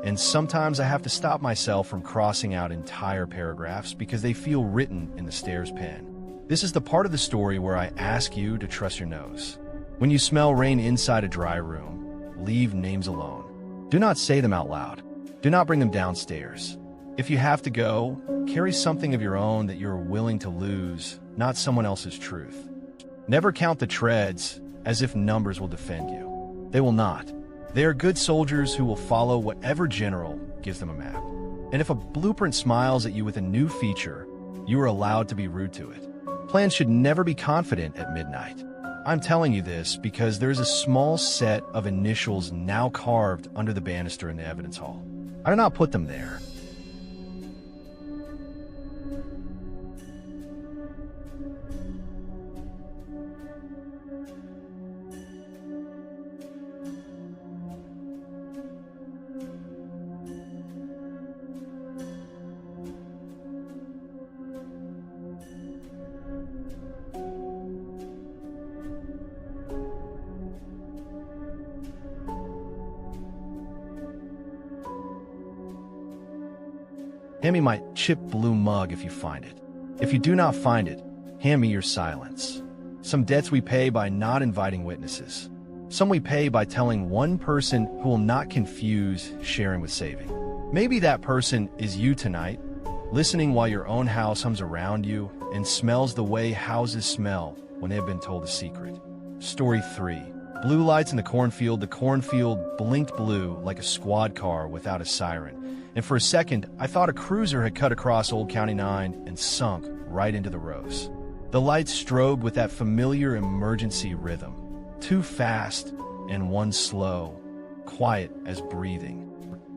and sometimes I have to stop myself from crossing out entire paragraphs because they feel written in the stair's pen. This is the part of the story where I ask you to trust your nose. When you smell rain inside a dry room, leave names alone. Do not say them out loud. Do not bring them downstairs. If you have to go, carry something of your own that you're willing to lose, not someone else's truth. Never count the treads as if numbers will defend you. They will not. They are good soldiers who will follow whatever general gives them a map. And if a blueprint smiles at you with a new feature, you are allowed to be rude to it. Plans should never be confident at midnight. I'm telling you this because there's a small set of initials now carved under the banister in the evidence hall. I did not put them there. Hand me my chipped blue mug if you find it. If you do not find it, hand me your silence. Some debts we pay by not inviting witnesses. Some we pay by telling one person who will not confuse sharing with saving. Maybe that person is you tonight, listening while your own house hums around you and smells the way houses smell when they have been told a secret. Story 3. Blue lights in the cornfield. The cornfield blinked blue like a squad car without a siren, and for a second, I thought a cruiser had cut across Old County 9 and sunk right into the rows. The lights strobed with that familiar emergency rhythm. Two fast and one slow, quiet as breathing.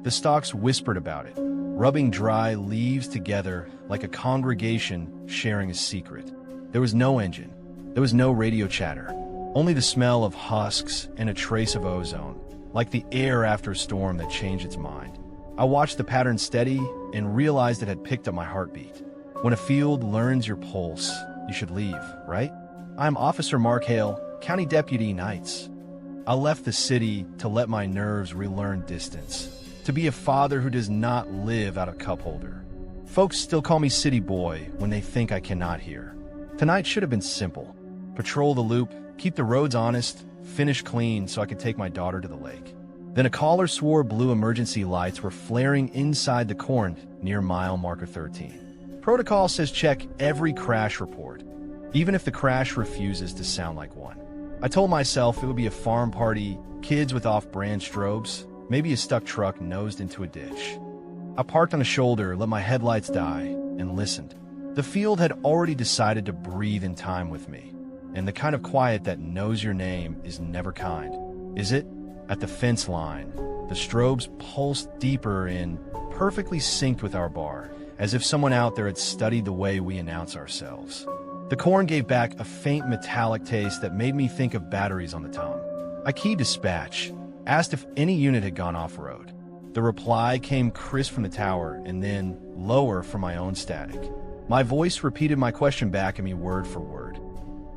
The stalks whispered about it, rubbing dry leaves together like a congregation sharing a secret. There was no engine. There was no radio chatter. Only the smell of husks and a trace of ozone, like the air after a storm that changed its mind. I watched the pattern steady and realized it had picked up my heartbeat. When a field learns your pulse, you should leave, right? I'm Officer Mark Hale, County Deputy Knights. I left the city to let my nerves relearn distance, to be a father who does not live out of cup holder. Folks still call me City Boy when they think I cannot hear. Tonight should have been simple. Patrol the loop, keep the roads honest, finish clean so I could take my daughter to the lake. Then a caller swore blue emergency lights were flaring inside the corn near mile marker 13. Protocol says check every crash report, even if the crash refuses to sound like one. I told myself it would be a farm party, kids with off-brand strobes, maybe a stuck truck nosed into a ditch. I parked on a shoulder, let my headlights die, and listened. The field had already decided to breathe in time with me, and the kind of quiet that knows your name is never kind, is it? At the fence line, the strobes pulsed deeper in, perfectly synced with our bar, as if someone out there had studied the way we announce ourselves. The corn gave back a faint metallic taste that made me think of batteries on the tom. I keyed dispatch, asked if any unit had gone off-road. The reply came crisp from the tower and then lower from my own static. My voice repeated my question back at me word for word.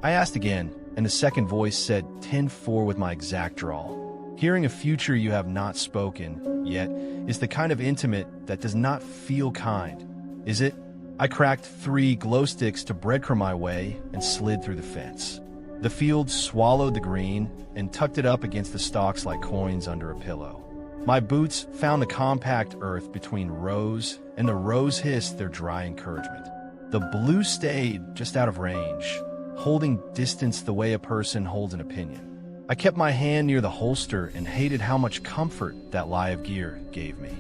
I asked again, and the second voice said 10-4 with my exact drawl. Hearing a future you have not spoken yet is the kind of intimate that does not feel kind, is it? I cracked 3 glow sticks to breadcrumb my way and slid through the fence. The field swallowed the green and tucked it up against the stalks like coins under a pillow. My boots found the compact earth between rows, and the rows hissed their dry encouragement. The blue stayed just out of range, holding distance the way a person holds an opinion. I kept my hand near the holster and hated how much comfort that lie of gear gave me.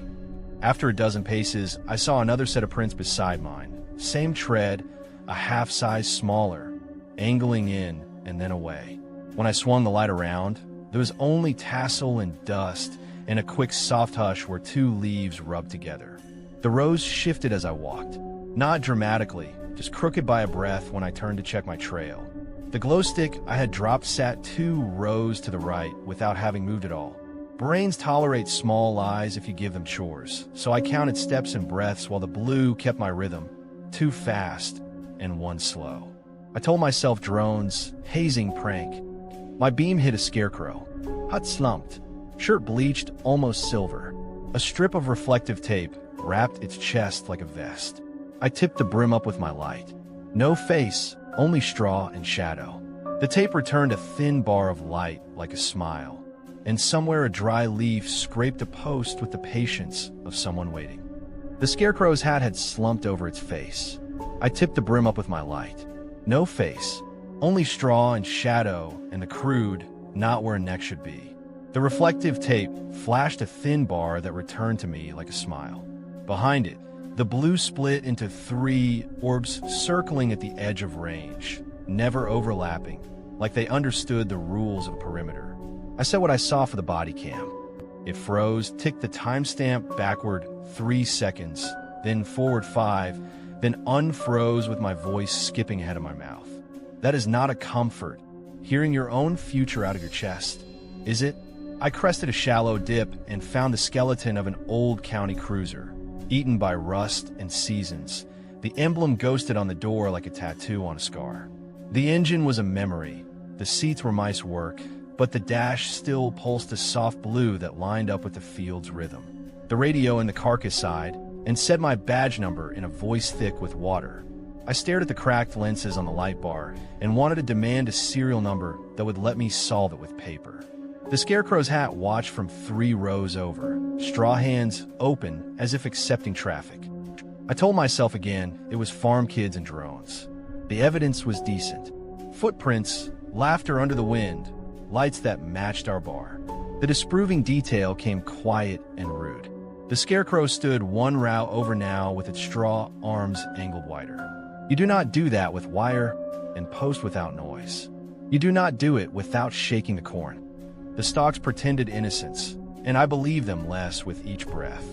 After a dozen paces, I saw another set of prints beside mine. Same tread, a half size smaller, angling in and then away. When I swung the light around, there was only tassel and dust and a quick soft hush where 2 leaves rubbed together. The rows shifted as I walked, not dramatically, just crooked by a breath when I turned to check my trail. The glow stick I had dropped sat 2 rows to the right without having moved at all. Brains tolerate small lies if you give them chores, so I counted steps and breaths while the blue kept my rhythm, 2 fast and 1 slow. I told myself drones, hazing prank. My beam hit a scarecrow. Hut slumped, shirt bleached almost silver. A strip of reflective tape wrapped its chest like a vest. I tipped the brim up with my light. No face, only straw and shadow. The tape returned a thin bar of light like a smile, and somewhere a dry leaf scraped a post with the patience of someone waiting. The scarecrow's hat had slumped over its face. I tipped the brim up with my light. No face, only straw and shadow and the crude, not where a neck should be. The reflective tape flashed a thin bar that returned to me like a smile. Behind it, the blue split into 3 orbs circling at the edge of range, never overlapping, like they understood the rules of a perimeter. I said what I saw for the body cam. It froze, ticked the timestamp backward 3 seconds, then forward 5, then unfroze with my voice skipping ahead of my mouth. That is not a comfort, hearing your own future out of your chest, is it? I crested a shallow dip and found the skeleton of an old county cruiser, eaten by rust and seasons, the emblem ghosted on the door like a tattoo on a scar. The engine was a memory, the seats were mice work, but the dash still pulsed a soft blue that lined up with the field's rhythm. The radio in the carcass sighed and said my badge number in a voice thick with water. I stared at the cracked lenses on the light bar and wanted to demand a serial number that would let me solve it with paper. The scarecrow's hat watched from 3 rows over, straw hands open as if accepting traffic. I told myself again it was farm kids and drones. The evidence was decent. Footprints, laughter under the wind, lights that matched our bar. The disproving detail came quiet and rude. The scarecrow stood one row over now with its straw arms angled wider. You do not do that with wire and post without noise. You do not do it without shaking the corn. The stalks pretended innocence, and I believed them less with each breath.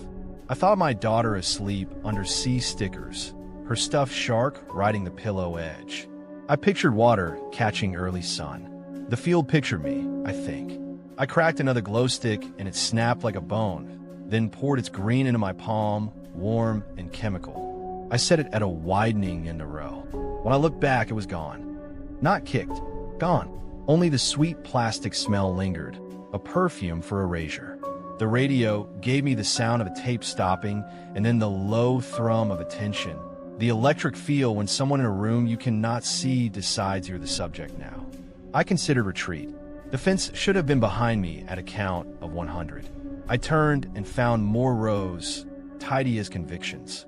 I thought my daughter asleep under sea stickers, her stuffed shark riding the pillow edge. I pictured water catching early sun. The field pictured me, I think. I cracked another glow stick and it snapped like a bone, then poured its green into my palm, warm and chemical. I set it at a widening in the row. When I looked back, it was gone. Not kicked, gone. Only the sweet plastic smell lingered, a perfume for erasure. The radio gave me the sound of a tape stopping and then the low thrum of attention. The electric feel when someone in a room you cannot see decides you're the subject now. I considered retreat. The fence should have been behind me at a count of 100. I turned and found more rows, tidy as convictions.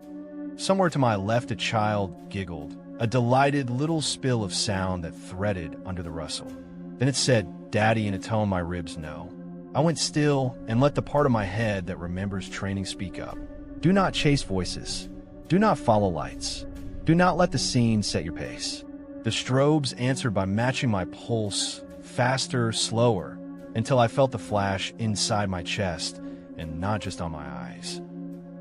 Somewhere to my left a child giggled, a delighted little spill of sound that threaded under the rustle. Then it said, "Daddy," in a tone my ribs know. I went still and let the part of my head that remembers training speak up. Do not chase voices. Do not follow lights. Do not let the scene set your pace. The strobes answered by matching my pulse, faster, slower, until I felt the flash inside my chest and not just on my eyes.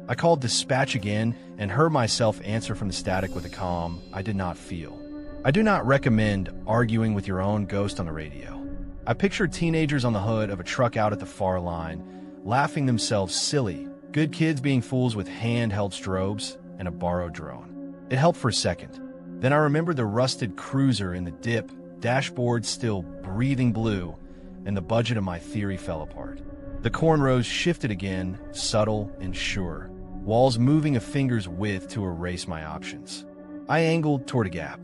I called dispatch again and heard myself answer from the static with a calm I did not feel. I do not recommend arguing with your own ghost on the radio. I pictured teenagers on the hood of a truck out at the far line, laughing themselves silly, good kids being fools with handheld strobes and a borrowed drone. It helped for a second. Then I remembered the rusted cruiser in the dip, dashboard still breathing blue, and the budget of my theory fell apart. The cornrows shifted again, subtle and sure, walls moving a finger's width to erase my options. I angled toward a gap.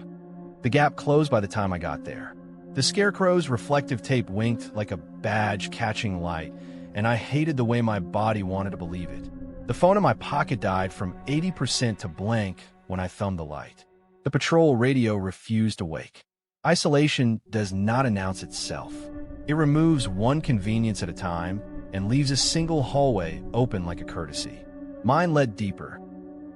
The gap closed by the time I got there. The scarecrow's reflective tape winked like a badge catching light, and I hated the way my body wanted to believe it. The phone in my pocket died from 80% to blank when I thumbed the light. The patrol radio refused to wake. Isolation does not announce itself. It removes one convenience at a time and leaves a single hallway open like a courtesy. Mine led deeper.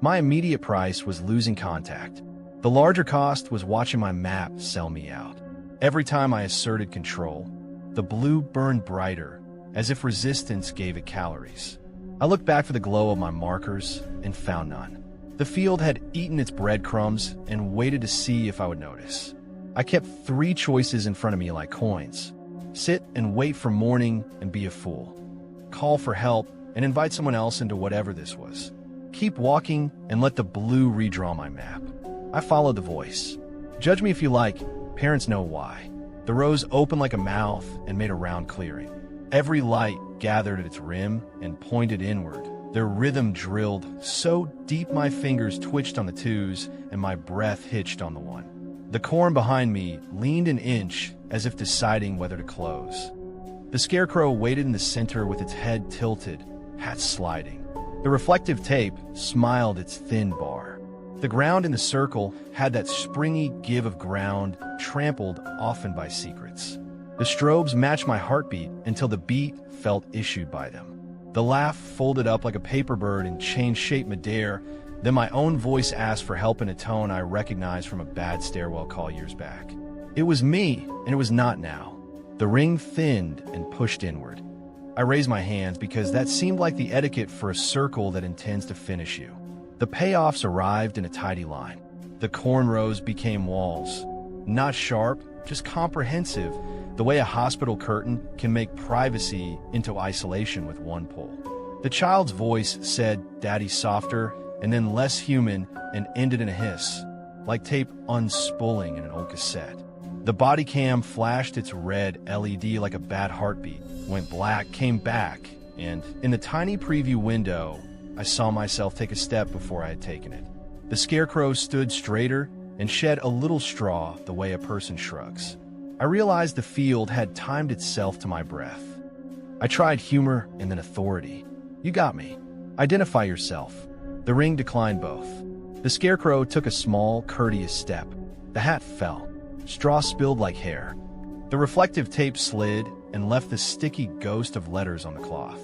My immediate price was losing contact. The larger cost was watching my map sell me out. Every time I asserted control, the blue burned brighter, as if resistance gave it calories. I looked back for the glow of my markers and found none. The field had eaten its breadcrumbs and waited to see if I would notice. I kept 3 choices in front of me like coins. Sit and wait for morning and be a fool. Call for help and invite someone else into whatever this was. Keep walking and let the blue redraw my map. I followed the voice. Judge me if you like. Parents know why. The rows opened like a mouth and made a round clearing. Every light gathered at its rim and pointed inward, their rhythm drilled so deep my fingers twitched on the 2s and my breath hitched on the 1. The corn behind me leaned an inch as if deciding whether to close. The scarecrow waited in the center with its head tilted, hat sliding. The reflective tape smiled its thin bar. The ground in the circle had that springy give of ground, trampled often by secrets. The strobes matched my heartbeat until the beat felt issued by them. The laugh folded up like a paper bird in chain-shaped midair. Then my own voice asked for help in a tone I recognized from a bad stairwell call years back. It was me, and it was not now. The ring thinned and pushed inward. I raised my hands because that seemed like the etiquette for a circle that intends to finish you. The payoffs arrived in a tidy line. The cornrows became walls. Not sharp, just comprehensive, the way a hospital curtain can make privacy into isolation with one pull. The child's voice said, "Daddy," softer, and then less human, and ended in a hiss, like tape unspooling in an old cassette. The body cam flashed its red LED like a bad heartbeat, went black, came back, and in the tiny preview window, I saw myself take a step before I had taken it. The scarecrow stood straighter and shed a little straw the way a person shrugs. I realized the field had timed itself to my breath. I tried humor and then authority. "You got me. Identify yourself." The ring declined both. The scarecrow took a small, courteous step. The hat fell. Straw spilled like hair. The reflective tape slid and left the sticky ghost of letters on the cloth.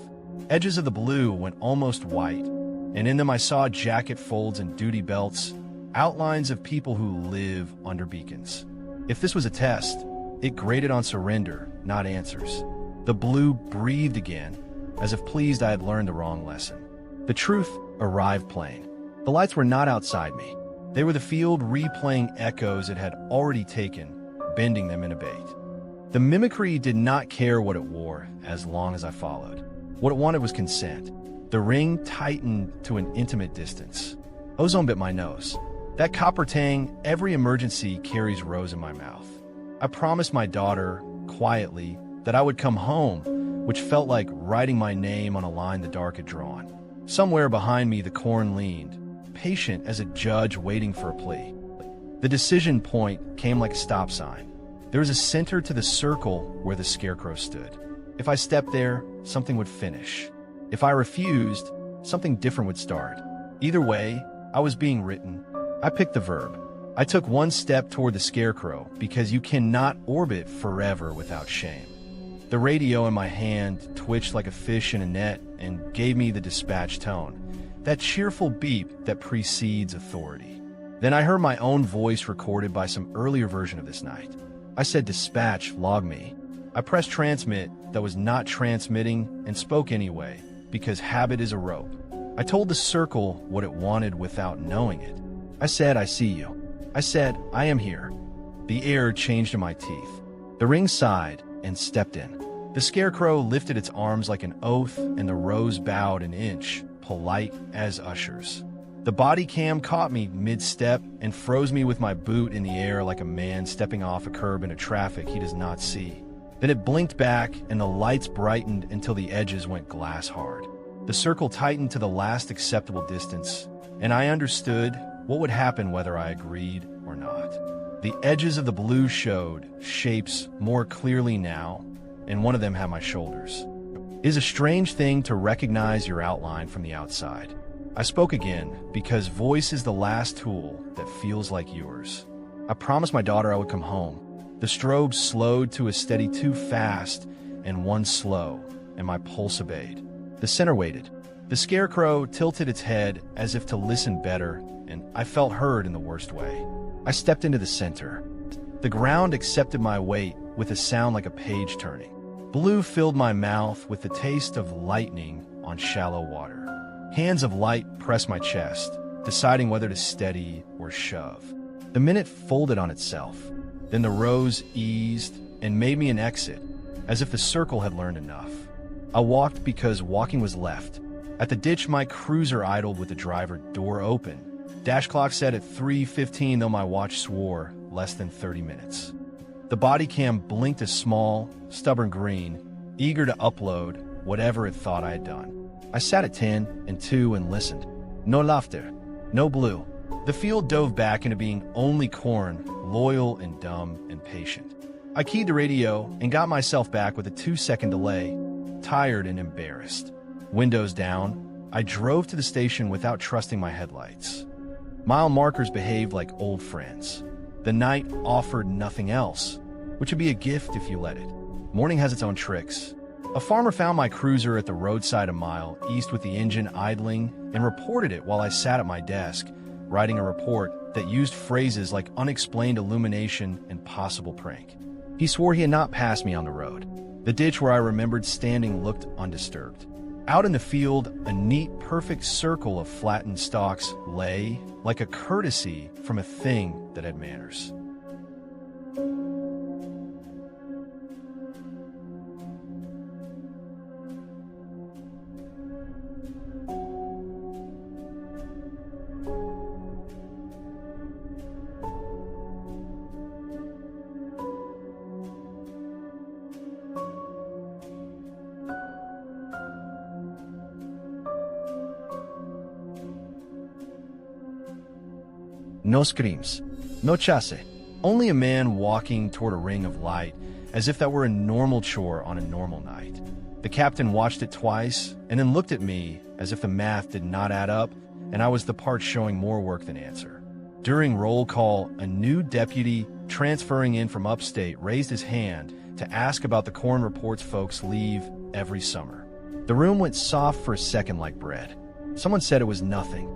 Edges of the blue went almost white, and in them I saw jacket folds and duty belts, outlines of people who live under beacons. If this was a test, it graded on surrender, not answers. The blue breathed again, as if pleased I had learned the wrong lesson. The truth arrived plain. The lights were not outside me. They were the field replaying echoes it had already taken, bending them in a bait. The mimicry did not care what it wore as long as I followed. What it wanted was consent. The ring tightened to an intimate distance. Ozone bit my nose. That copper tang, every emergency carries rose in my mouth. I promised my daughter, quietly, that I would come home, which felt like writing my name on a line the dark had drawn. Somewhere behind me the corn leaned, patient as a judge waiting for a plea. The decision point came like a stop sign. There was a center to the circle where the scarecrow stood. If I stepped there, something would finish. If I refused, something different would start. Either way, I was being written. I picked the verb. I took one step toward the scarecrow because you cannot orbit forever without shame. The radio in my hand twitched like a fish in a net and gave me the dispatch tone, that cheerful beep that precedes authority. Then I heard my own voice recorded by some earlier version of this night. I said, "Dispatch, log me." I pressed transmit that was not transmitting and spoke anyway, because habit is a rope. I told the circle what it wanted without knowing it. I said, "I see you." I said, "I am here." The air changed in my teeth. The ring sighed and stepped in. The scarecrow lifted its arms like an oath, and the rose bowed an inch, polite as ushers. The body cam caught me mid-step and froze me with my boot in the air like a man stepping off a curb into traffic he does not see. Then it blinked back, and the lights brightened until the edges went glass hard. The circle tightened to the last acceptable distance, and I understood what would happen whether I agreed or not. The edges of the blue showed shapes more clearly now, and one of them had my shoulders. It is a strange thing to recognize your outline from the outside. I spoke again, because voice is the last tool that feels like yours. I promised my daughter I would come home. The strobes slowed to a steady 2 fast and 1 slow, and my pulse obeyed. The center waited. The scarecrow tilted its head as if to listen better, and I felt heard in the worst way. I stepped into the center. The ground accepted my weight with a sound like a page turning. Blue filled my mouth with the taste of lightning on shallow water. Hands of light pressed my chest, deciding whether to steady or shove. The minute folded on itself. Then the rose eased and made me an exit, as if the circle had learned enough. I walked because walking was left. At the ditch, my cruiser idled with the driver door open. Dash clock said at 3:15, though my watch swore less than 30 minutes. The body cam blinked a small, stubborn green, eager to upload whatever it thought I had done. I sat at 10 and 2 and listened. No laughter, no blue. The field dove back into being only corn, loyal and dumb and patient. I keyed the radio and got myself back with a 2-second delay, tired and embarrassed. Windows down, I drove to the station without trusting my headlights. Mile markers behaved like old friends. The night offered nothing else, which would be a gift if you let it. Morning has its own tricks. A farmer found my cruiser at the roadside a mile east with the engine idling and reported it while I sat at my desk, writing a report that used phrases like unexplained illumination and possible prank. He swore he had not passed me on the road. The ditch where I remembered standing looked undisturbed. Out in the field, a neat, perfect circle of flattened stalks lay like a courtesy from a thing that had manners. No screams, no chase, only a man walking toward a ring of light, as if that were a normal chore on a normal night. The captain watched it twice and then looked at me as if the math did not add up and I was the part showing more work than answer. During roll call, a new deputy transferring in from upstate raised his hand to ask about the corn reports folks leave every summer. The room went soft for a second like bread. Someone said it was nothing.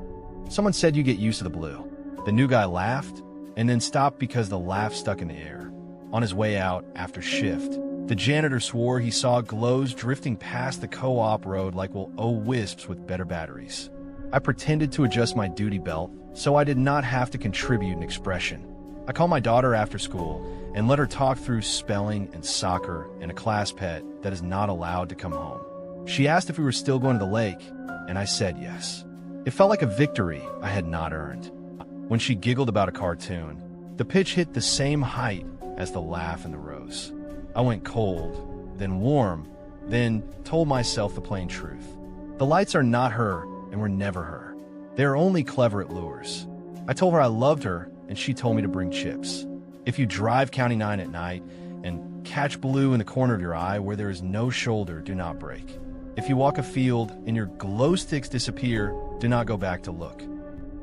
Someone said you get used to the blue. The new guy laughed, and then stopped because the laugh stuck in the air. On his way out, after shift, the janitor swore he saw glows drifting past the co-op road like wisps with better batteries. I pretended to adjust my duty belt, so I did not have to contribute an expression. I called my daughter after school and let her talk through spelling and soccer and a class pet that is not allowed to come home. She asked if we were still going to the lake, and I said yes. It felt like a victory I had not earned. When she giggled about a cartoon, the pitch hit the same height as the laugh and the rose. I went cold, then warm, then told myself the plain truth. The lights are not her and were never her. They are only clever at lures. I told her I loved her, and she told me to bring chips. If you drive County 9 at night and catch blue in the corner of your eye where there is no shoulder, do not break. If you walk a field and your glow sticks disappear, do not go back to look.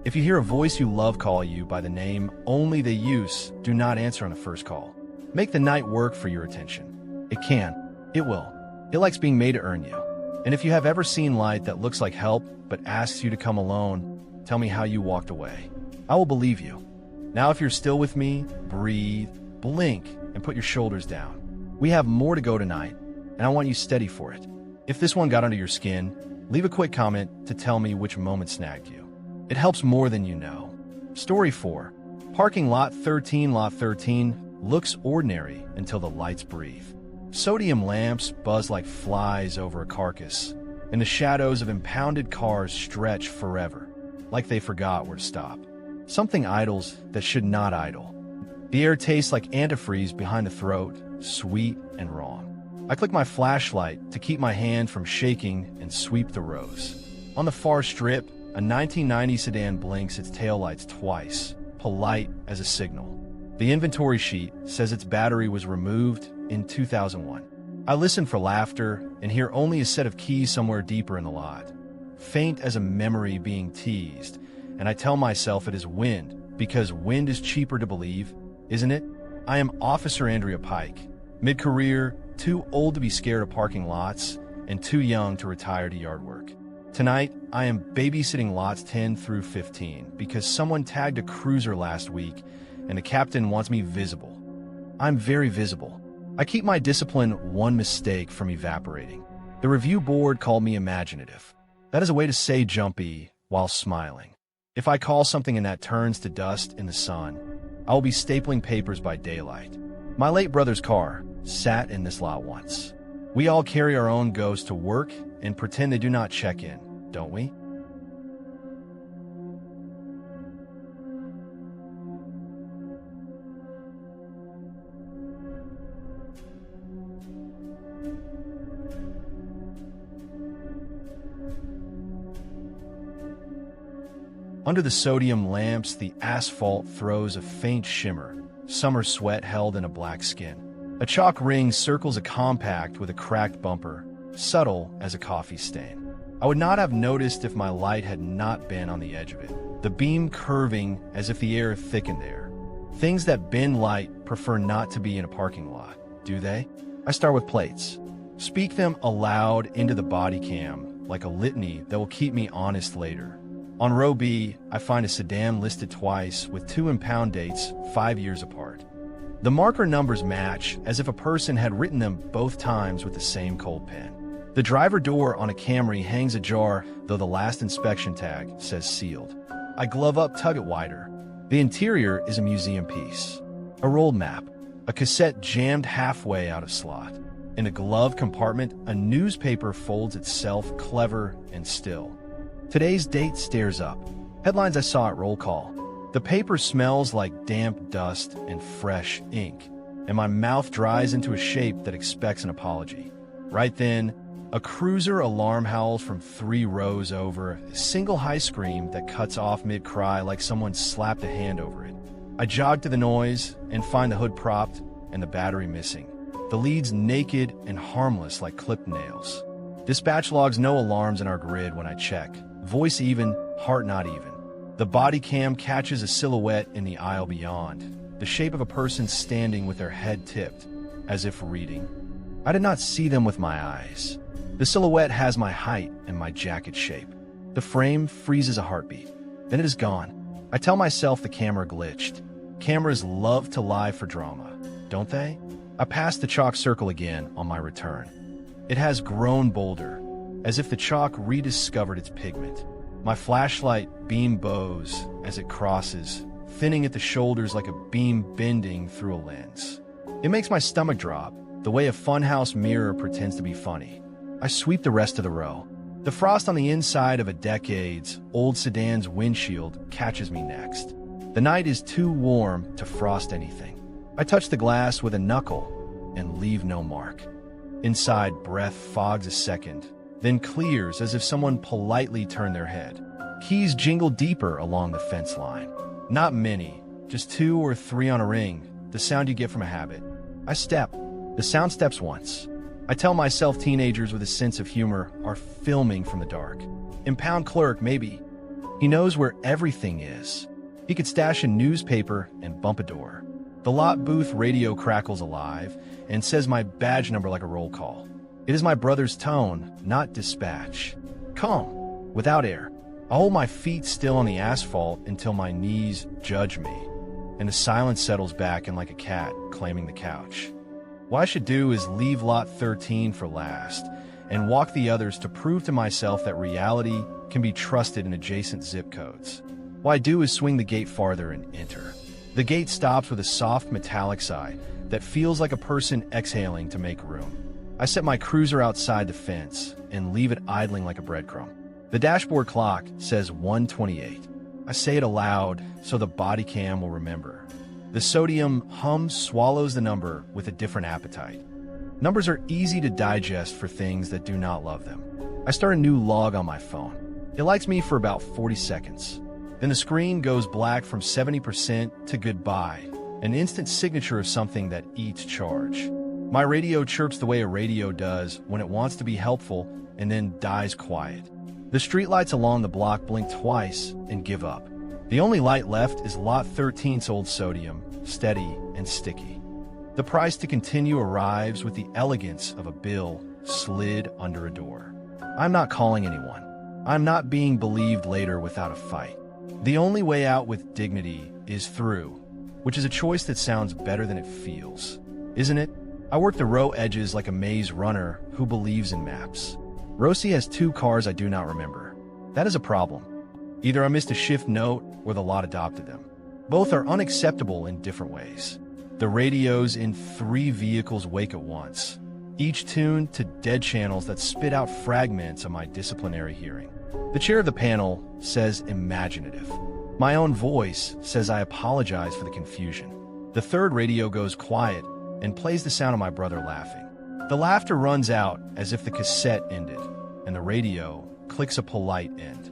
If you hear a voice you love call you by the name only they use, do not answer on the first call. Make the night work for your attention. It can. It will. It likes being made to earn you. And if you have ever seen light that looks like help but asks you to come alone, tell me how you walked away. I will believe you. Now if you're still with me, breathe, blink, and put your shoulders down. We have more to go tonight, and I want you steady for it. If this one got under your skin, leave a quick comment to tell me which moment snagged you. It helps more than you know. Story 4. Parking lot 13. Lot 13 looks ordinary until the lights breathe. Sodium lamps buzz like flies over a carcass, and the shadows of impounded cars stretch forever, like they forgot where to stop. Something idles that should not idle. The air tastes like antifreeze behind the throat, sweet and wrong. I click my flashlight to keep my hand from shaking and sweep the rows. On the far strip, a 1990 sedan blinks its taillights twice, polite as a signal. The inventory sheet says its battery was removed in 2001. I listen for laughter and hear only a set of keys somewhere deeper in the lot, faint as a memory being teased, and I tell myself it is wind, because wind is cheaper to believe, isn't it? I am Officer Andrea Pike, mid-career, too old to be scared of parking lots, and too young to retire to yard work. Tonight, I am babysitting lots 10 through 15 because someone tagged a cruiser last week and the captain wants me visible. I'm very visible. I keep my discipline one mistake from evaporating. The review board called me imaginative. That is a way to say jumpy while smiling. If I call something and that turns to dust in the sun, I will be stapling papers by daylight. My late brother's car sat in this lot once. We all carry our own ghosts to work and pretend they do not check in, don't we? Under the sodium lamps, the asphalt throws a faint shimmer, summer sweat held in a black skin. A chalk ring circles a compact with a cracked bumper, subtle as a coffee stain. I would not have noticed if my light had not been on the edge of it, the beam curving as if the air thickened there. Things that bend light prefer not to be in a parking lot, do they? I start with plates. Speak them aloud into the body cam, like a litany that will keep me honest later. On row B, I find a sedan listed twice with 2 impound dates 5 years apart. The marker numbers match as if a person had written them both times with the same cold pen. The driver door on a Camry hangs ajar, though the last inspection tag says sealed. I glove up, tug it wider. The interior is a museum piece. A rolled map, a cassette jammed halfway out of slot. In a glove compartment, a newspaper folds itself clever and still. Today's date stares up. Headlines I saw at roll call. The paper smells like damp dust and fresh ink, and my mouth dries into a shape that expects an apology. Right then, a cruiser alarm howls from 3 rows over, a single high scream that cuts off mid-cry like someone slapped a hand over it. I jog to the noise and find the hood propped and the battery missing. The lead's naked and harmless like clipped nails. Dispatch logs no alarms in our grid when I check. Voice even, heart not even. The body cam catches a silhouette in the aisle beyond, the shape of a person standing with their head tipped, as if reading. I did not see them with my eyes. The silhouette has my height and my jacket shape. The frame freezes a heartbeat. Then it is gone. I tell myself the camera glitched. Cameras love to lie for drama, don't they? I pass the chalk circle again on my return. It has grown bolder, as if the chalk rediscovered its pigment. My flashlight beam bows as it crosses, thinning at the shoulders like a beam bending through a lens. It makes my stomach drop, the way a funhouse mirror pretends to be funny. I sweep the rest of the row. The frost on the inside of a decades-old sedan's windshield catches me next. The night is too warm to frost anything. I touch the glass with a knuckle and leave no mark. Inside, breath fogs a second, then clears as if someone politely turned their head. Keys jingle deeper along the fence line. Not many, just 2 or 3 on a ring, the sound you get from a habit. I step. The sound steps once. I tell myself teenagers with a sense of humor are filming from the dark. Impound clerk, maybe. He knows where everything is. He could stash a newspaper and bump a door. The lot booth radio crackles alive and says my badge number like a roll call. It is my brother's tone, not dispatch. Calm, without air. I hold my feet still on the asphalt until my knees judge me, and the silence settles back in like a cat claiming the couch. What I should do is leave lot 13 for last and walk the others to prove to myself that reality can be trusted in adjacent zip codes. What I do is swing the gate farther and enter. The gate stops with a soft metallic sigh that feels like a person exhaling to make room. I set my cruiser outside the fence and leave it idling like a breadcrumb. The dashboard clock says 1:28. I say it aloud so the body cam will remember. The sodium hum swallows the number with a different appetite. Numbers are easy to digest for things that do not love them. I start a new log on my phone. It likes me for about 40 seconds. Then the screen goes black from 70% to goodbye, an instant signature of something that eats charge. My radio chirps the way a radio does when it wants to be helpful and then dies quiet. The streetlights along the block blink twice and give up. The only light left is lot 13's old sodium, steady and sticky. The price to continue arrives with the elegance of a bill slid under a door. I'm not calling anyone. I'm not being believed later without a fight. The only way out with dignity is through, which is a choice that sounds better than it feels, isn't it? I work the row edges like a maze runner who believes in maps. Rosie has 2 cars I do not remember. That is a problem. Either I missed a shift note or the lot adopted them. Both are unacceptable in different ways. The radios in 3 vehicles wake at once, each tuned to dead channels that spit out fragments of my disciplinary hearing. The chair of the panel says imaginative. My own voice says I apologize for the confusion. The 3rd radio goes quiet and plays the sound of my brother laughing. The laughter runs out as if the cassette ended, and the radio clicks a polite end.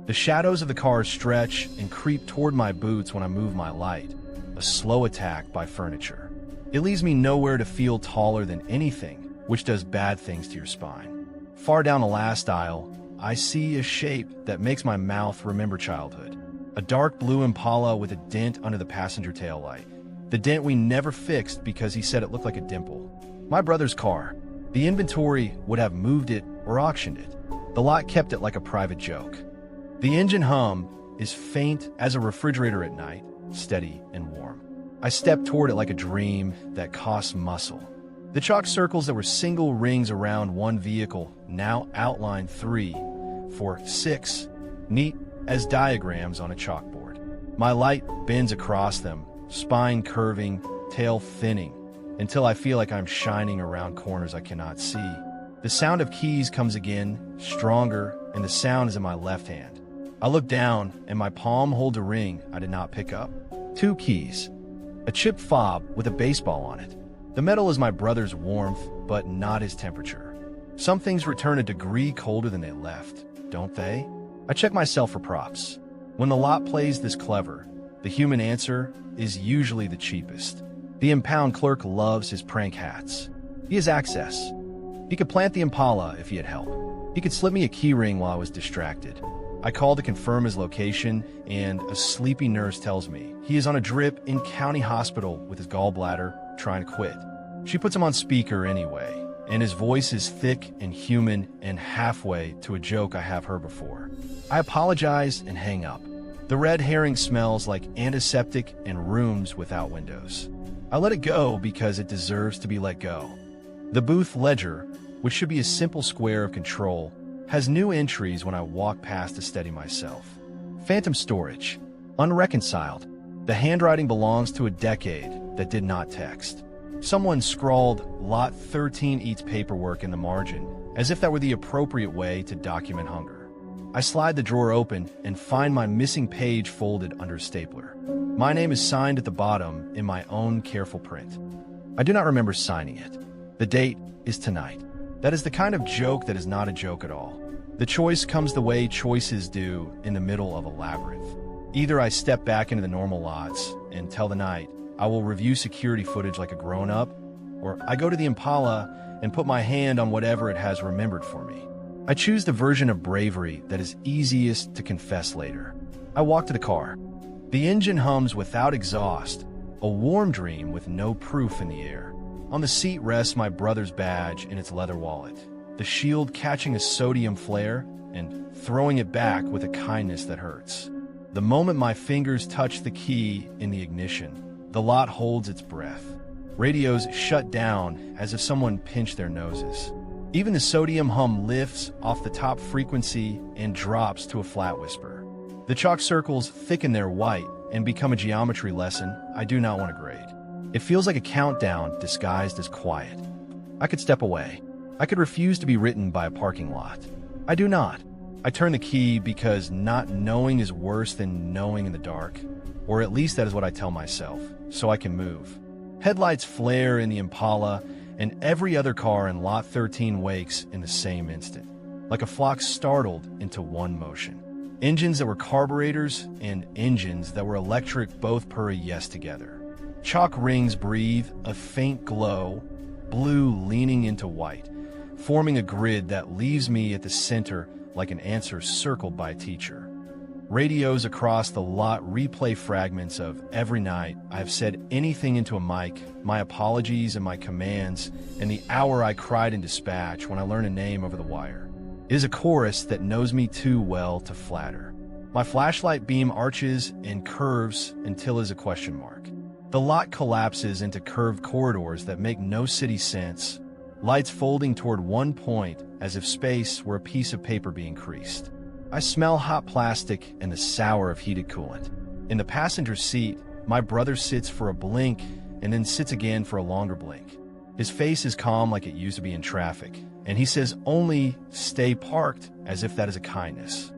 The shadows of the cars stretch and creep toward my boots when I move my light, a slow attack by furniture. It leaves me nowhere to feel taller than anything, which does bad things to your spine. Far down the last aisle, I see a shape that makes my mouth remember childhood. A dark blue Impala with a dent under the passenger taillight. The dent we never fixed because he said it looked like a dimple. My brother's car. The inventory would have moved it or auctioned it. The lot kept it like a private joke. The engine hum is faint as a refrigerator at night, steady and warm. I step toward it like a dream that costs muscle. The chalk circles that were single rings around one vehicle now outline 3, 4, 6, neat as diagrams on a chalkboard. My light bends across them, spine curving, tail thinning, until I feel like I'm shining around corners I cannot see. The sound of keys comes again, stronger, and the sound is in my left hand. I look down, and my palm holds a ring I did not pick up. 2 keys. A chipped fob with a baseball on it. The metal is my brother's warmth, but not his temperature. Some things return a degree colder than they left, don't they? I check myself for props. When the lot plays this clever, the human answer is usually the cheapest. The impound clerk loves his prank hats. He has access. He could plant the Impala if he had help. He could slip me a key ring while I was distracted. I call to confirm his location, and a sleepy nurse tells me he is on a drip in county hospital with his gallbladder, trying to quit. She puts him on speaker anyway, and his voice is thick and human and halfway to a joke I have heard before. I apologize and hang up. The red herring smells like antiseptic and rooms without windows. I let it go because it deserves to be let go. The booth ledger, which should be a simple square of control, has new entries when I walk past to steady myself. Phantom storage. Unreconciled. The handwriting belongs to a decade that did not text. Someone scrawled, "Lot 13 eats paperwork" in the margin, as if that were the appropriate way to document hunger. I slide the drawer open and find my missing page folded under a stapler. My name is signed at the bottom in my own careful print. I do not remember signing it. The date is tonight. That is the kind of joke that is not a joke at all. The choice comes the way choices do in the middle of a labyrinth. Either I step back into the normal lots and tell the night I will review security footage like a grown-up, or I go to the Impala and put my hand on whatever it has remembered for me. I choose the version of bravery that is easiest to confess later. I walk to the car. The engine hums without exhaust, a warm dream with no proof in the air. On the seat rests my brother's badge in its leather wallet, the shield catching a sodium flare and throwing it back with a kindness that hurts. The moment my fingers touch the key in the ignition, the lot holds its breath. Radios shut down as if someone pinched their noses. Even the sodium hum lifts off the top frequency and drops to a flat whisper. The chalk circles thicken their white and become a geometry lesson I do not want to grade. It feels like a countdown disguised as quiet. I could step away. I could refuse to be written by a parking lot. I do not. I turn the key because not knowing is worse than knowing in the dark. Or at least that is what I tell myself, so I can move. Headlights flare in the Impala, and every other car in Lot 13 wakes in the same instant, like a flock startled into one motion. Engines that were carburetors and engines that were electric both purr a yes together. Chalk rings breathe, a faint glow, blue leaning into white, forming a grid that leaves me at the center like an answer circled by a teacher. Radios across the lot replay fragments of every night I've said anything into a mic, my apologies and my commands, and the hour I cried in dispatch when I learned a name over the wire. It is a chorus that knows me too well to flatter. My flashlight beam arches and curves until it is a question mark. The lot collapses into curved corridors that make no city sense, lights folding toward one point as if space were a piece of paper being creased. I smell hot plastic and the sour of heated coolant. In the passenger seat, my brother sits for a blink and then sits again for a longer blink. His face is calm like it used to be in traffic, and he says only "stay parked" as if that is a kindness.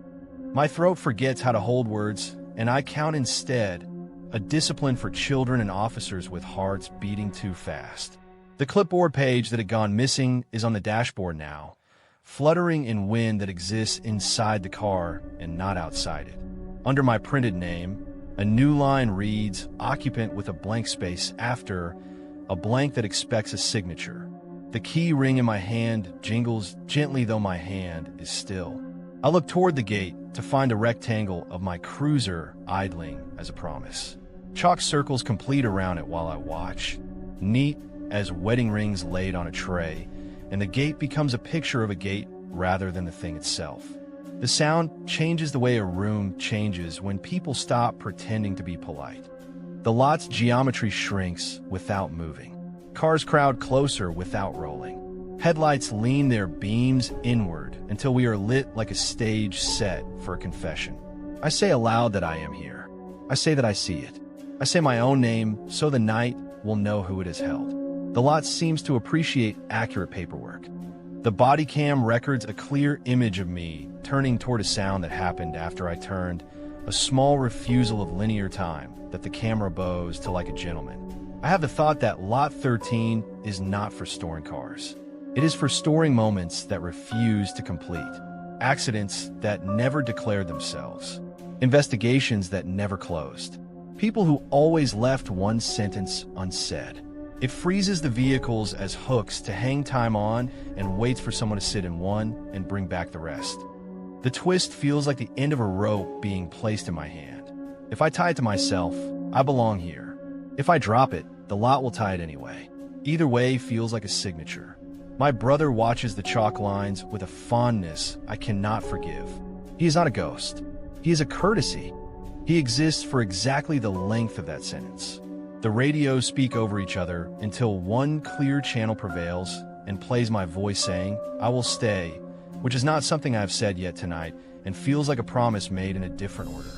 My throat forgets how to hold words, and I count instead, a discipline for children and officers with hearts beating too fast. The clipboard page that had gone missing is on the dashboard now, fluttering in wind that exists inside the car and not outside it. Under my printed name, a new line reads, "Occupant," with a blank space after, a blank that expects a signature. The key ring in my hand jingles gently though my hand is still. I look toward the gate to find a rectangle of my cruiser idling as a promise. Chalk circles complete around it while I watch, neat as wedding rings laid on a tray, and the gate becomes a picture of a gate rather than the thing itself. The sound changes the way a room changes when people stop pretending to be polite. The lot's geometry shrinks without moving. Cars crowd closer without rolling. Headlights lean their beams inward until we are lit like a stage set for a confession. I say aloud that I am here. I say that I see it. I say my own name so the night will know who it has held. The lot seems to appreciate accurate paperwork. The body cam records a clear image of me turning toward a sound that happened after I turned, a small refusal of linear time that the camera bows to like a gentleman. I have the thought that Lot 13 is not for storing cars. It is for storing moments that refuse to complete, accidents that never declared themselves, investigations that never closed, people who always left one sentence unsaid. It freezes the vehicles as hooks to hang time on and waits for someone to sit in one and bring back the rest. The twist feels like the end of a rope being placed in my hand. If I tie it to myself, I belong here. If I drop it, the lot will tie it anyway. Either way feels like a signature. My brother watches the chalk lines with a fondness I cannot forgive. He is not a ghost. He is a courtesy. He exists for exactly the length of that sentence. The radios speak over each other until one clear channel prevails and plays my voice saying, "I will stay," which is not something I have said yet tonight and feels like a promise made in a different order.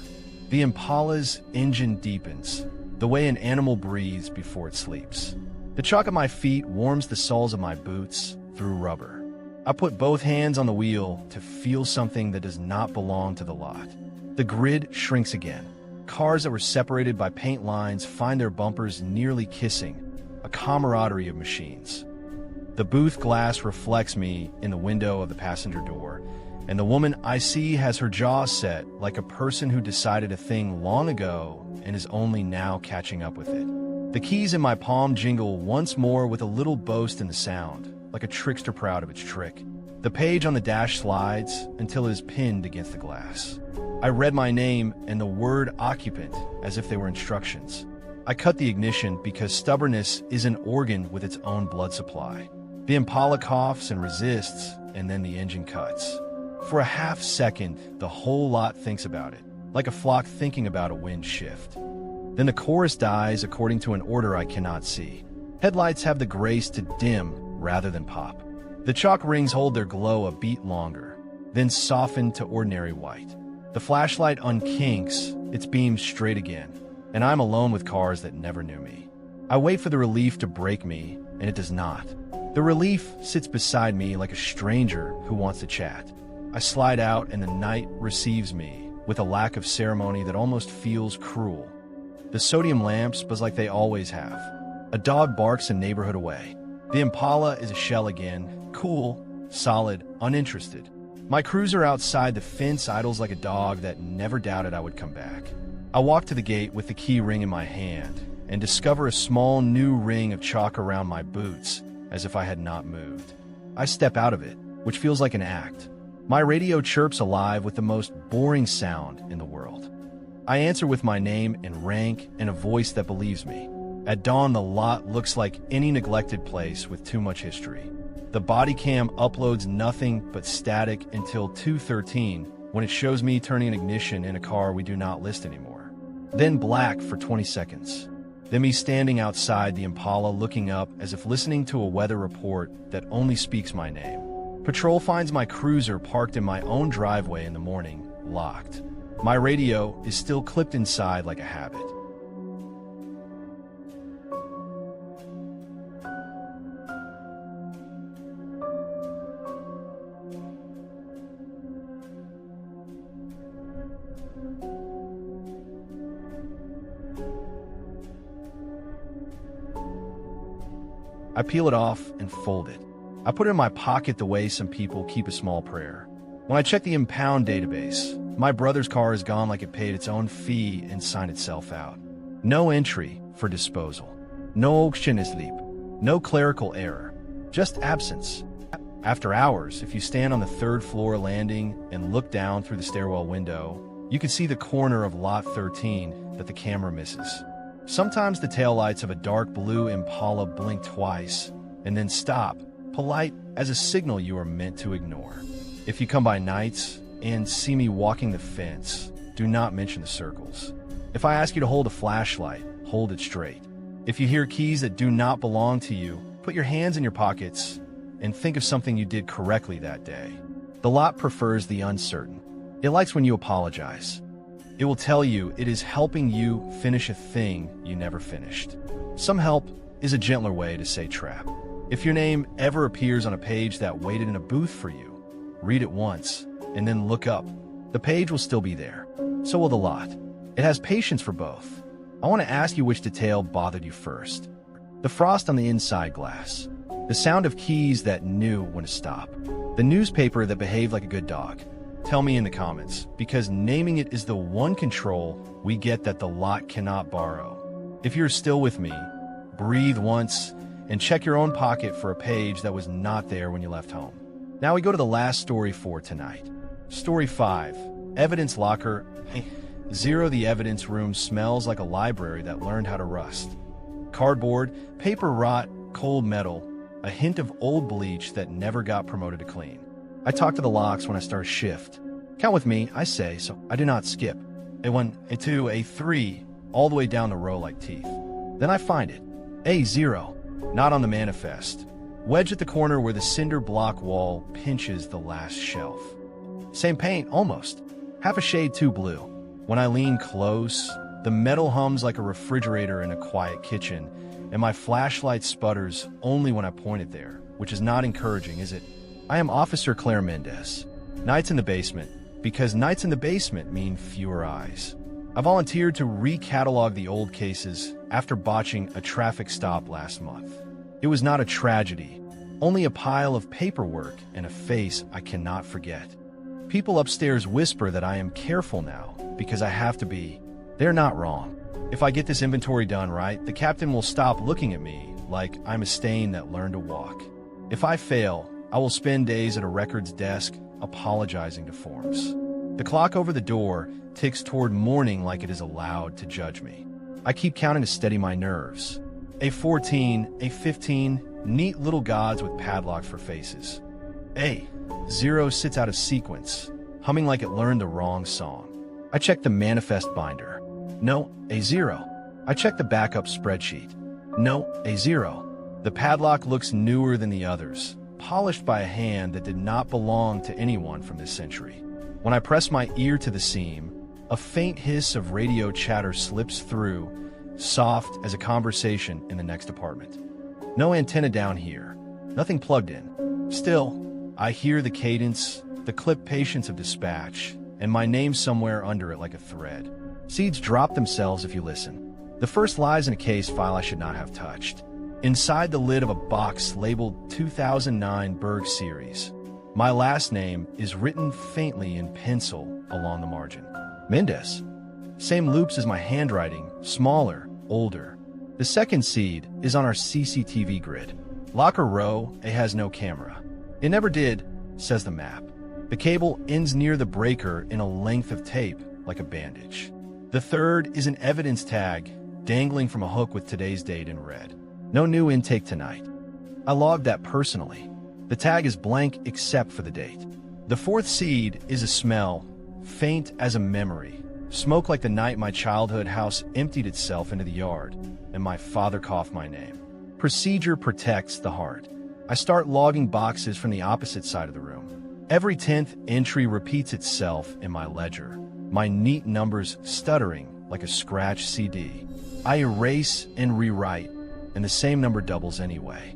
The Impala's engine deepens, the way an animal breathes before it sleeps. The chalk at my feet warms the soles of my boots through rubber. I put both hands on the wheel to feel something that does not belong to the lot. The grid shrinks again. Cars that were separated by paint lines find their bumpers nearly kissing, a camaraderie of machines. The booth glass reflects me in the window of the passenger door, and the woman I see has her jaw set like a person who decided a thing long ago and is only now catching up with it. The keys in my palm jingle once more with a little boast in the sound, like a trickster proud of its trick. The page on the dash slides until it is pinned against the glass. I read my name and the word occupant as if they were instructions. I cut the ignition because stubbornness is an organ with its own blood supply. The Impala coughs and resists, and then the engine cuts. For a half second, the whole lot thinks about it, like a flock thinking about a wind shift. Then the chorus dies according to an order I cannot see. Headlights have the grace to dim rather than pop. The chalk rings hold their glow a beat longer, then soften to ordinary white. The flashlight unkinks its beams straight again, and I'm alone with cars that never knew me. I wait for the relief to break me, and it does not. The relief sits beside me like a stranger who wants to chat. I slide out, and the night receives me with a lack of ceremony that almost feels cruel. The sodium lamps buzz like they always have. A dog barks a neighborhood away. The Impala is a shell again, cool, solid, uninterested. My cruiser outside the fence idles like a dog that never doubted I would come back. I walk to the gate with the key ring in my hand and discover a small new ring of chalk around my boots as if I had not moved. I step out of it, which feels like an act. My radio chirps alive with the most boring sound in the world. I answer with my name and rank and a voice that believes me. At dawn, the lot looks like any neglected place with too much history. The body cam uploads nothing but static until 2:13, when it shows me turning an ignition in a car we do not list anymore. Then black for 20 seconds. Then me standing outside the Impala looking up as if listening to a weather report that only speaks my name. Patrol finds my cruiser parked in my own driveway in the morning, locked. My radio is still clipped inside like a habit. I peel it off and fold it. I put it in my pocket the way some people keep a small prayer. When I check the impound database, my brother's car is gone like it paid its own fee and signed itself out. No entry for disposal. No leap. No clerical error. Just absence. After hours, if you stand on the third floor landing and look down through the stairwell window, you can see the corner of lot 13 that the camera misses. Sometimes the taillights of a dark blue Impala blink twice and then stop, polite as a signal you are meant to ignore. If you come by nights and see me walking the fence, do not mention the circles. If I ask you to hold a flashlight, hold it straight. If you hear keys that do not belong to you, put your hands in your pockets and think of something you did correctly that day. The lot prefers the uncertain. It likes when you apologize. It will tell you it is helping you finish a thing you never finished. Some help is a gentler way to say trap. If your name ever appears on a page that waited in a booth for you, read it once and then look up. The page will still be there. So will the lot. It has patience for both. I want to ask you which detail bothered you first. The frost on the inside glass. The sound of keys that knew when to stop. The newspaper that behaved like a good dog. Tell me in the comments, because naming it is the one control we get that the lot cannot borrow. If you're still with me, breathe once and check your own pocket for a page that was not there when you left home. Now we go to the last story for tonight. Story 5, Evidence Locker. 0, the evidence room smells like a library that learned how to rust. Cardboard, paper rot, cold metal, a hint of old bleach that never got promoted to clean. I talk to the locks when I start a shift. Count with me, I say, so I do not skip. A1, A2, A3, all the way down the row like teeth. Then I find it. A0, not on the manifest. Wedged at the corner where the cinder block wall pinches the last shelf. Same paint, almost. Half a shade too blue. When I lean close, the metal hums like a refrigerator in a quiet kitchen, and my flashlight sputters only when I point it there, which is not encouraging, is it? I am Officer Claire Mendez. Nights in the basement, because nights in the basement mean fewer eyes. I volunteered to recatalog the old cases after botching a traffic stop last month. It was not a tragedy, only a pile of paperwork and a face I cannot forget. People upstairs whisper that I am careful now because I have to be. They're not wrong. If I get this inventory done right, the captain will stop looking at me like I'm a stain that learned to walk. If I fail, I will spend days at a records desk apologizing to forms. The clock over the door ticks toward morning like it is allowed to judge me. I keep counting to steady my nerves. A14, A15, neat little gods with padlocks for faces. A0 sits out of sequence, humming like it learned the wrong song. I check the manifest binder. No, A0. I check the backup spreadsheet. No, A0. The padlock looks newer than the others, polished by a hand that did not belong to anyone from this century. When I press my ear to the seam, a faint hiss of radio chatter slips through, soft as a conversation in the next apartment. No antenna down here, nothing plugged in. Still, I hear the cadence, the clipped patience of dispatch, and my name somewhere under it like a thread. Seeds drop themselves if you listen. The first lies in a case file I should not have touched. Inside the lid of a box labeled 2009 Berg Series, my last name is written faintly in pencil along the margin. Mendez. Same loops as my handwriting, smaller, older. The second seed is on our CCTV grid. Locker row, it has no camera. It never did, says the map. The cable ends near the breaker in a length of tape, like a bandage. The third is an evidence tag, dangling from a hook with today's date in red. No new intake tonight. I logged that personally. The tag is blank except for the date. The fourth seed is a smell, faint as a memory. Smoke like the night my childhood house emptied itself into the yard, and my father coughed my name. Procedure protects the heart. I start logging boxes from the opposite side of the room. Every 10th entry repeats itself in my ledger, my neat numbers stuttering like a scratched CD. I erase and rewrite, and the same number doubles anyway.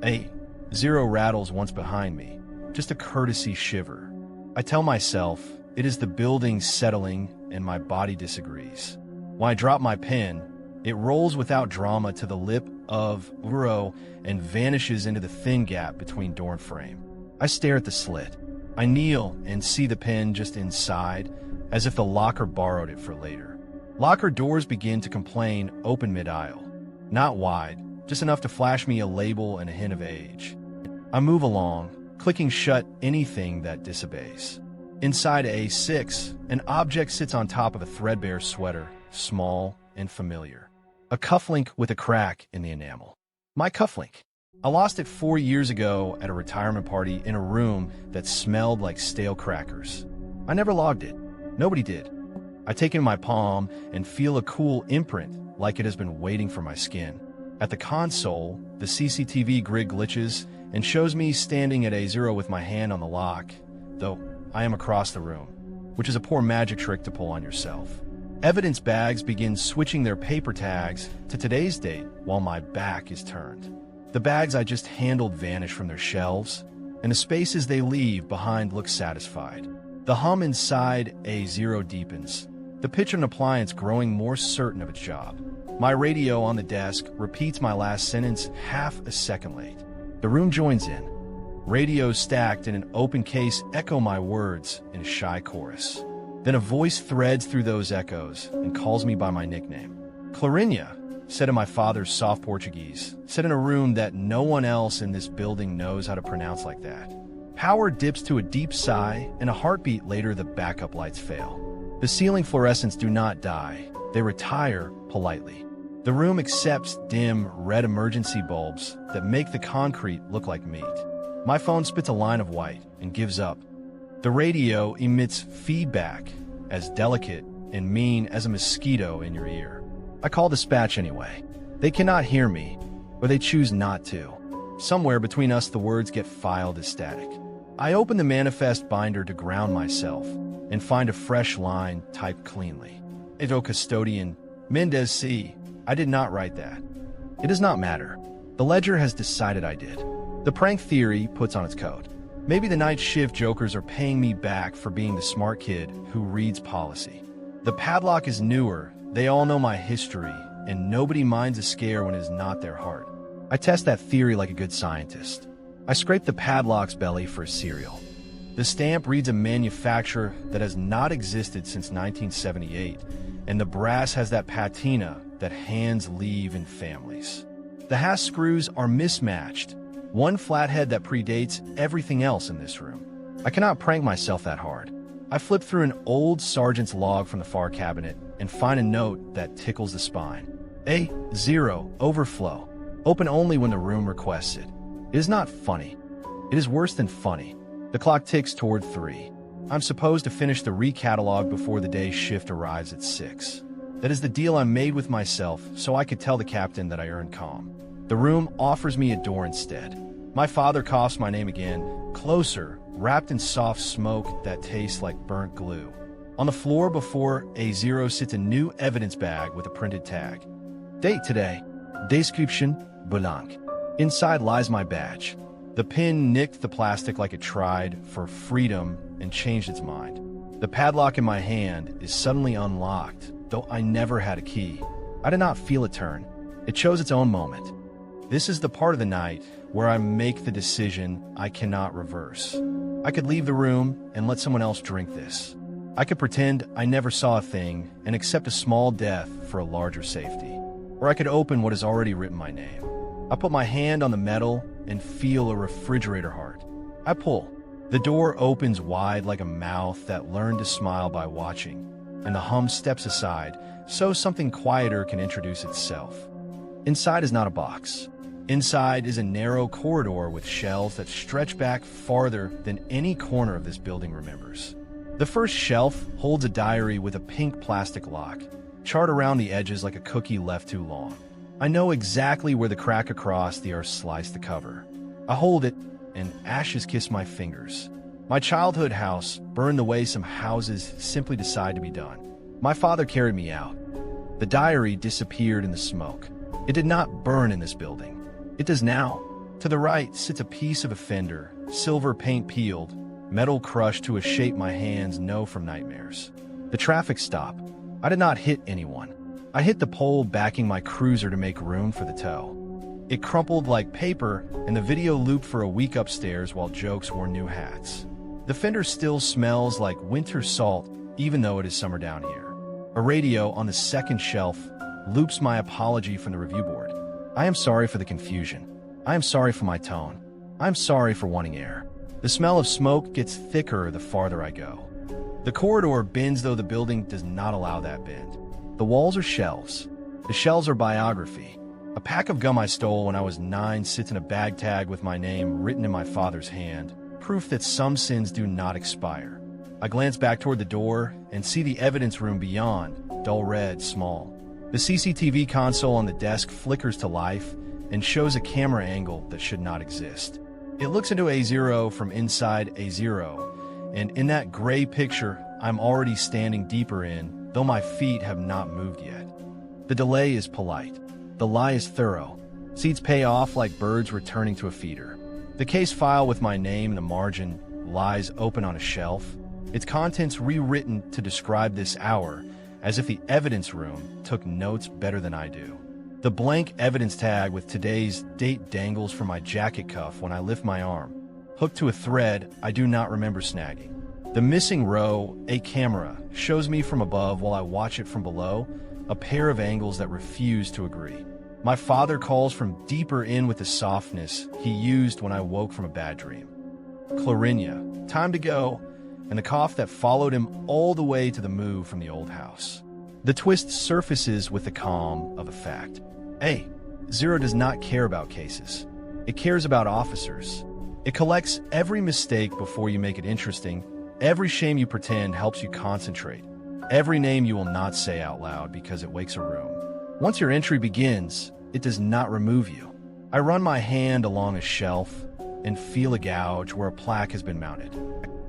A0 rattles once behind me, just a courtesy shiver. I tell myself it is the building settling and my body disagrees. When I drop my pen, it rolls without drama to the lip of row and vanishes into the thin gap between door and frame. I stare at the slit. I kneel and see the pen just inside, as if the locker borrowed it for later. Locker doors begin to complain open mid-aisle. Not wide, just enough to flash me a label and a hint of age. I move along, clicking shut anything that disobeys. Inside A6, an object sits on top of a threadbare sweater, small and familiar. A cufflink with a crack in the enamel. My cufflink. I lost it 4 years ago at a retirement party in a room that smelled like stale crackers. I never logged it. Nobody did. I take it in my palm and feel a cool imprint like it has been waiting for my skin. At the console, the CCTV grid glitches and shows me standing at A0 with my hand on the lock, though I am across the room, which is a poor magic trick to pull on yourself. Evidence bags begin switching their paper tags to today's date while my back is turned. The bags I just handled vanish from their shelves, and the spaces they leave behind look satisfied. The hum inside A0 deepens, the pitch of an appliance growing more certain of its job. My radio on the desk repeats my last sentence half a second late. The room joins in. Radios stacked in an open case echo my words in a shy chorus. Then a voice threads through those echoes and calls me by my nickname. Clarinha, said in my father's soft Portuguese, said in a room that no one else in this building knows how to pronounce like that. Power dips to a deep sigh, and a heartbeat later the backup lights fail. The ceiling fluorescents do not die. They retire politely. The room accepts dim, red emergency bulbs that make the concrete look like meat. My phone spits a line of white and gives up. The radio emits feedback as delicate and mean as a mosquito in your ear. I call dispatch anyway. They cannot hear me, or they choose not to. Somewhere between us, the words get filed as static. I open the manifest binder to ground myself and find a fresh line typed cleanly. Edo custodian, Mendez C. I did not write that. It does not matter. The ledger has decided I did. The prank theory puts on its coat. Maybe the night shift jokers are paying me back for being the smart kid who reads policy. The padlock is newer, they all know my history, and nobody minds a scare when it is not their heart. I test that theory like a good scientist. I scrape the padlock's belly for a serial. The stamp reads a manufacturer that has not existed since 1978, and the brass has that patina that hands leave in families. The hasp screws are mismatched, one flathead that predates everything else in this room. I cannot prank myself that hard. I flip through an old sergeant's log from the far cabinet and find a note that tickles the spine. A0, overflow. Open only when the room requests it. It is not funny. It is worse than funny. The clock ticks toward 3. I'm supposed to finish the recatalog before the day's shift arrives at 6. That is the deal I made with myself so I could tell the captain that I earned calm. The room offers me a door instead. My father coughs my name again, closer, wrapped in soft smoke that tastes like burnt glue. On the floor before A0 sits a new evidence bag with a printed tag. Date today. Description, blank. Inside lies my badge. The pin nicked the plastic like it tried for freedom and changed its mind. The padlock in my hand is suddenly unlocked, though I never had a key. I did not feel it turn. It chose its own moment. This is the part of the night where I make the decision I cannot reverse. I could leave the room and let someone else drink this. I could pretend I never saw a thing and accept a small death for a larger safety. Or I could open what has already written my name. I put my hand on the metal and feel a refrigerator heart. I pull. The door opens wide like a mouth that learned to smile by watching, and the hum steps aside so something quieter can introduce itself. Inside is not a box. Inside is a narrow corridor with shelves that stretch back farther than any corner of this building remembers. The first shelf holds a diary with a pink plastic lock, charred around the edges like a cookie left too long. I know exactly where the crack across the earth sliced the cover. I hold it, and ashes kiss my fingers. My childhood house burned the way some houses simply decide to be done. My father carried me out. The diary disappeared in the smoke. It did not burn in this building. It does now. To the right sits a piece of a fender, silver paint peeled, metal crushed to a shape my hands know from nightmares. The traffic stop. I did not hit anyone. I hit the pole backing my cruiser to make room for the tow. It crumpled like paper, and the video looped for a week upstairs while jokes wore new hats. The fender still smells like winter salt, even though it is summer down here. A radio on the second shelf loops my apology from the review board. I am sorry for the confusion. I am sorry for my tone. I am sorry for wanting air. The smell of smoke gets thicker the farther I go. The corridor bends, though the building does not allow that bend. The walls are shelves. The shelves are biography. A pack of gum I stole when I was 9 sits in a bag tag with my name written in my father's hand, proof that some sins do not expire. I glance back toward the door and see the evidence room beyond, dull red, small. The CCTV console on the desk flickers to life and shows a camera angle that should not exist. It looks into A0 from inside A0, and in that gray picture, I'm already standing deeper in, though my feet have not moved yet. The delay is polite. The lie is thorough. Seeds pay off like birds returning to a feeder. The case file with my name in the margin lies open on a shelf, its contents rewritten to describe this hour, as if the evidence room took notes better than I do. The blank evidence tag with today's date dangles from my jacket cuff when I lift my arm, hooked to a thread I do not remember snagging. The missing row, a camera, shows me from above while I watch it from below, a pair of angles that refuse to agree. My father calls from deeper in with the softness he used when I woke from a bad dream. Clarinia, time to go, and the cough that followed him all the way to the move from the old house. The twist surfaces with the calm of a fact. A. Zero does not care about cases. It cares about officers. It collects every mistake before you make it interesting. Every shame you pretend helps you concentrate. Every name you will not say out loud because it wakes a room. Once your entry begins, it does not remove you. I run my hand along a shelf and feel a gouge where a plaque has been mounted.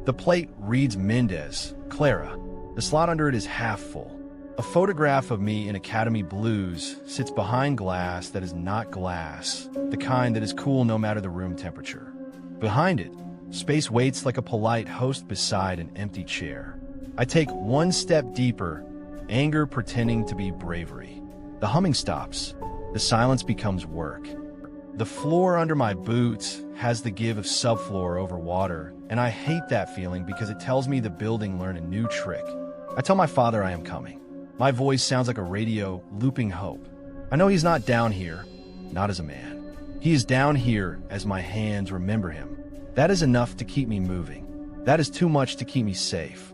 The plate reads Mendez, Clara. The slot under it is half full. A photograph of me in Academy Blues sits behind glass that is not glass, the kind that is cool no matter the room temperature. Behind it, space waits like a polite host beside an empty chair. I take one step deeper, anger pretending to be bravery. The humming stops. The silence becomes work. The floor under my boots has the give of subfloor over water, and I hate that feeling because it tells me the building learned a new trick. I tell my father I am coming. My voice sounds like a radio looping hope. I know he's not down here, not as a man. He is down here as my hands remember him. That is enough to keep me moving. That is too much to keep me safe.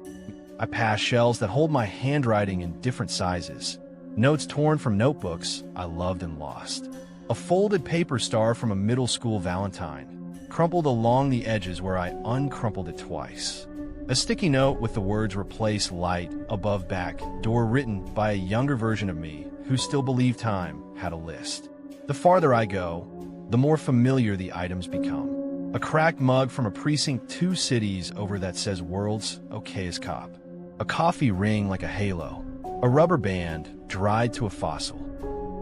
I pass shelves that hold my handwriting in different sizes. Notes torn from notebooks I loved and lost. A folded paper star from a middle school Valentine, crumpled along the edges where I uncrumpled it twice. A sticky note with the words "replace light" above back door written by a younger version of me who still believed time had a list. The farther I go, the more familiar the items become. A cracked mug from a precinct 2 cities over that says "World's Okayest Cop." A coffee ring like a halo. A rubber band dried to a fossil.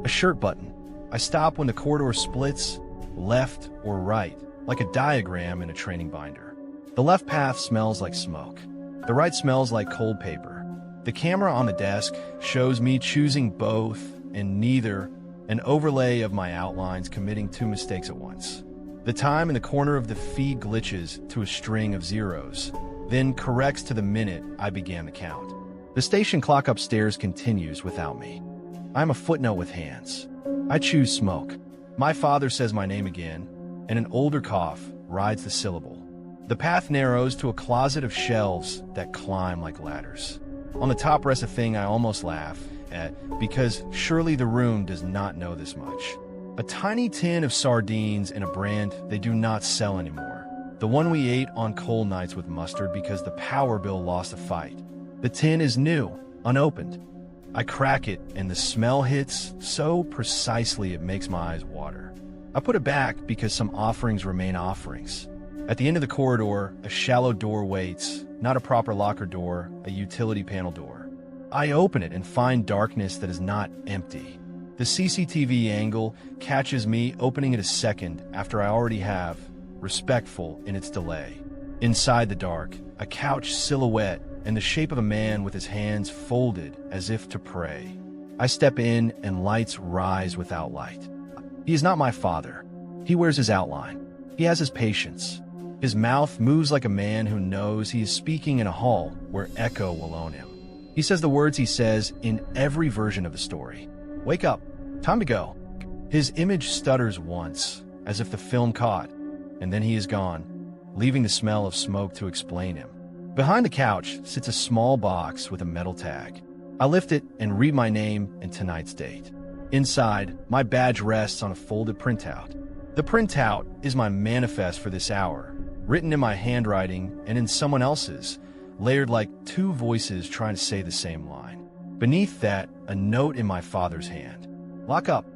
A shirt button. I stop when the corridor splits, left or right, like a diagram in a training binder. The left path smells like smoke. The right smells like cold paper. The camera on the desk shows me choosing both and neither, an overlay of my outlines committing 2 mistakes at once. The time in the corner of the feed glitches to a string of zeros, then corrects to the minute I began the count. The station clock upstairs continues without me. I'm a footnote with hands. I choose smoke. My father says my name again, and an older cough rides the syllable. The path narrows to a closet of shelves that climb like ladders. On the top rests a thing I almost laugh at because surely the room does not know this much. A tiny tin of sardines in a brand they do not sell anymore. The one we ate on cold nights with mustard because the power bill lost a fight. The tin is new, unopened. I crack it and the smell hits so precisely it makes my eyes water. I put it back because some offerings remain offerings. At the end of the corridor, a shallow door waits, not a proper locker door, a utility panel door. I open it and find darkness that is not empty. The CCTV angle catches me opening it a second after I already have, respectful in its delay. Inside the dark, a couch silhouette in the shape of a man with his hands folded as if to pray. I step in and lights rise without light. He is not my father. He wears his outline. He has his patience. His mouth moves like a man who knows he is speaking in a hall where echo will own him. He says the words he says in every version of the story. Wake up. Time to go. His image stutters once, as if the film caught, and then he is gone, leaving the smell of smoke to explain him. Behind the couch sits a small box with a metal tag. I lift it and read my name and tonight's date. Inside, my badge rests on a folded printout. The printout is my manifest for this hour, written in my handwriting and in someone else's, layered like 2 voices trying to say the same line. Beneath that, a note in my father's hand. Lock up.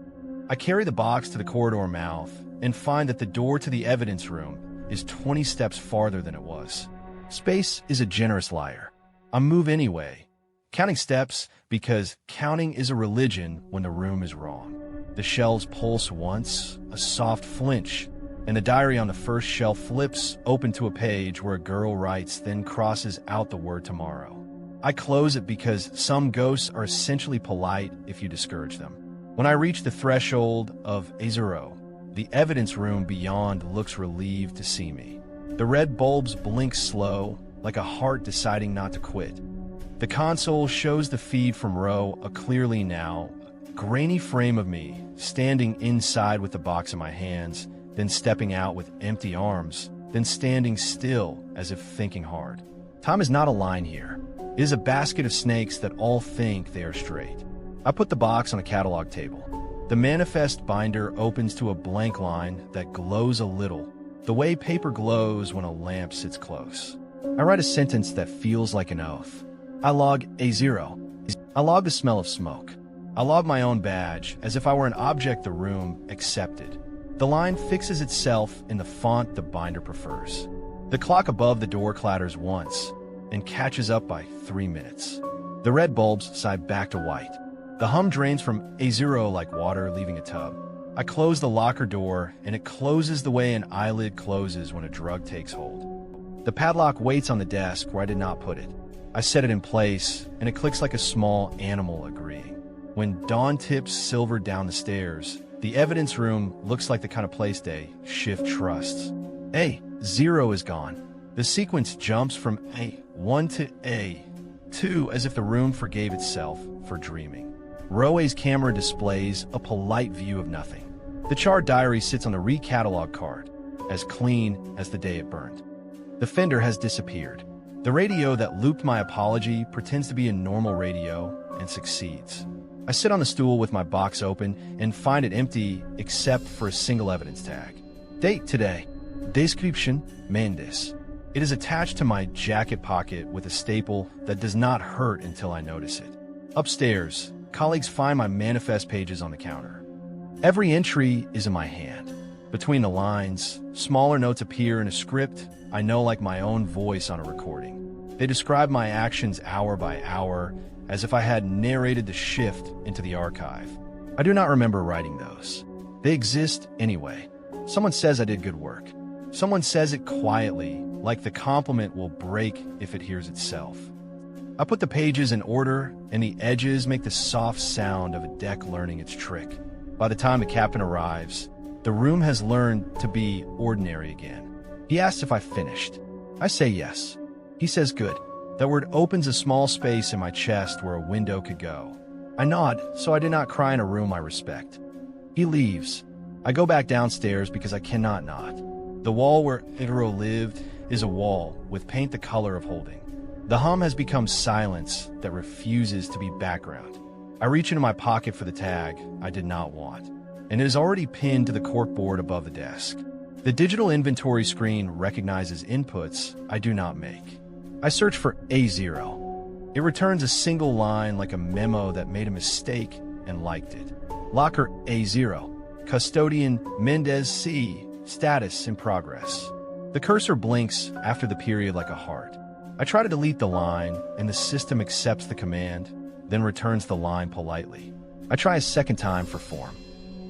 I carry the box to the corridor mouth and find that the door to the evidence room is 20 steps farther than it was. Space is a generous liar. I move anyway, counting steps because counting is a religion when the room is wrong. The shelves pulse once, a soft flinch, and the diary on the first shelf flips open to a page where a girl writes, then crosses out the word tomorrow. I close it because some ghosts are essentially polite if you discourage them. When I reach the threshold of A0, the evidence room beyond looks relieved to see me. The red bulbs blink slow, like a heart deciding not to quit. The console shows the feed from row, a clearly now grainy frame of me, standing inside with the box in my hands, then stepping out with empty arms, then standing still as if thinking hard. Time is not a line here. It is a basket of snakes that all think they are straight. I put the box on a catalog table. The manifest binder opens to a blank line that glows a little, the way paper glows when a lamp sits close. I write a sentence that feels like an oath. I log A0. I log the smell of smoke. I log my own badge, as if I were an object the room accepted. The line fixes itself in the font the binder prefers. The clock above the door clatters once and catches up by 3 minutes. The red bulbs side back to white. The hum drains from A0 like water leaving a tub. I close the locker door, and it closes the way an eyelid closes when a drug takes hold. The padlock waits on the desk where I did not put it. I set it in place, and it clicks like a small animal agreeing. When dawn tips silver down the stairs, the evidence room looks like the kind of place they shift trusts. A0 is gone. The sequence jumps from A1 to A2 as if the room forgave itself for dreaming. Row A's camera displays a polite view of nothing. The charred diary sits on the re-catalog card, as clean as the day it burned. The fender has disappeared. The radio that looped my apology pretends to be a normal radio and succeeds. I sit on the stool with my box open and find it empty except for a single evidence tag. Date today. Description, Mendes. It is attached to my jacket pocket with a staple that does not hurt until I notice it. Upstairs, colleagues find my manifest pages on the counter. Every entry is in my hand. Between the lines, smaller notes appear in a script I know like my own voice on a recording. They describe my actions hour by hour, as if I had narrated the shift into the archive. I do not remember writing those. They exist anyway. Someone says I did good work. Someone says it quietly, like the compliment will break if it hears itself. I put the pages in order, and the edges make the soft sound of a deck learning its trick. By the time the captain arrives, the room has learned to be ordinary again. He asks if I finished. I say yes. He says good. That word opens a small space in my chest where a window could go. I nod, so I did not cry in a room I respect. He leaves. I go back downstairs because I cannot nod. The wall where Itero lived is a wall with paint the color of holding. The hum has become silence that refuses to be background. I reach into my pocket for the tag I did not want, and it is already pinned to the corkboard above the desk. The digital inventory screen recognizes inputs I do not make. I search for A0. It returns a single line like a memo that made a mistake and liked it. Locker A0. Custodian Mendez C. Status in progress. The cursor blinks after the period like a heart. I try to delete the line, and the system accepts the command, then returns the line politely. I try a second time for form.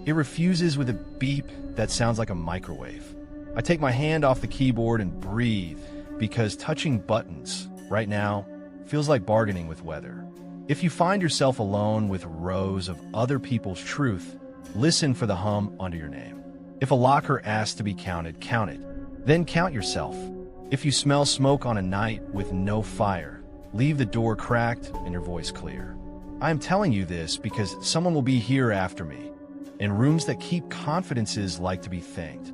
It refuses with a beep that sounds like a microwave. I take my hand off the keyboard and breathe, because touching buttons, right now, feels like bargaining with weather. If you find yourself alone with rows of other people's truth, listen for the hum under your name. If a locker asks to be counted, count it. Then count yourself. If you smell smoke on a night with no fire, leave the door cracked and your voice clear. I am telling you this because someone will be here after me, and rooms that keep confidences like to be thanked.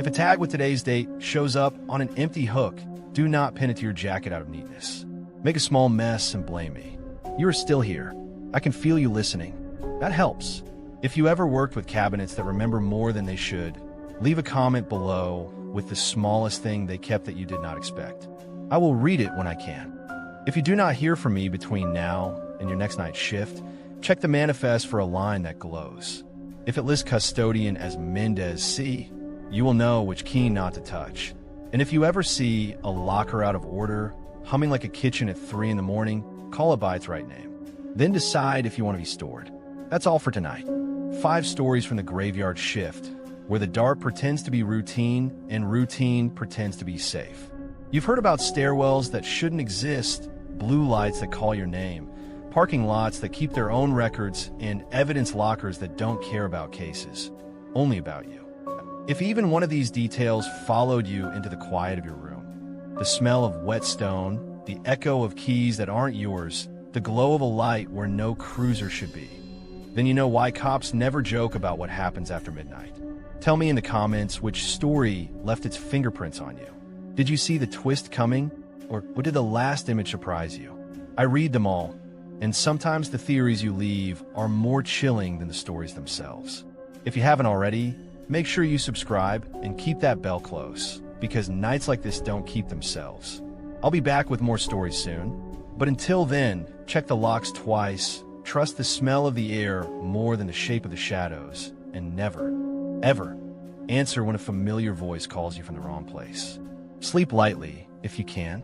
If a tag with today's date shows up on an empty hook, do not pin it to your jacket out of neatness. Make a small mess and blame me. You are still here. I can feel you listening. That helps. If you ever worked with cabinets that remember more than they should, leave a comment below with the smallest thing they kept that you did not expect. I will read it when I can. If you do not hear from me between now and your next night's shift, check the manifest for a line that glows. If it lists custodian as Mendez C, you will know which key not to touch. And if you ever see a locker out of order, humming like a kitchen at 3 in the morning, call it by its right name. Then decide if you want to be stored. That's all for tonight. 5 stories from the graveyard shift, where the dark pretends to be routine and routine pretends to be safe. You've heard about stairwells that shouldn't exist, blue lights that call your name, parking lots that keep their own records, and evidence lockers that don't care about cases, only about you. If even one of these details followed you into the quiet of your room, the smell of wet stone, the echo of keys that aren't yours, the glow of a light where no cruiser should be, then you know why cops never joke about what happens after midnight. Tell me in the comments which story left its fingerprints on you. Did you see the twist coming? Or did the last image surprise you? I read them all, and sometimes the theories you leave are more chilling than the stories themselves. If you haven't already, make sure you subscribe and keep that bell close, because nights like this don't keep themselves. I'll be back with more stories soon, but until then, check the locks twice, trust the smell of the air more than the shape of the shadows, and never, ever answer when a familiar voice calls you from the wrong place. Sleep lightly, if you can,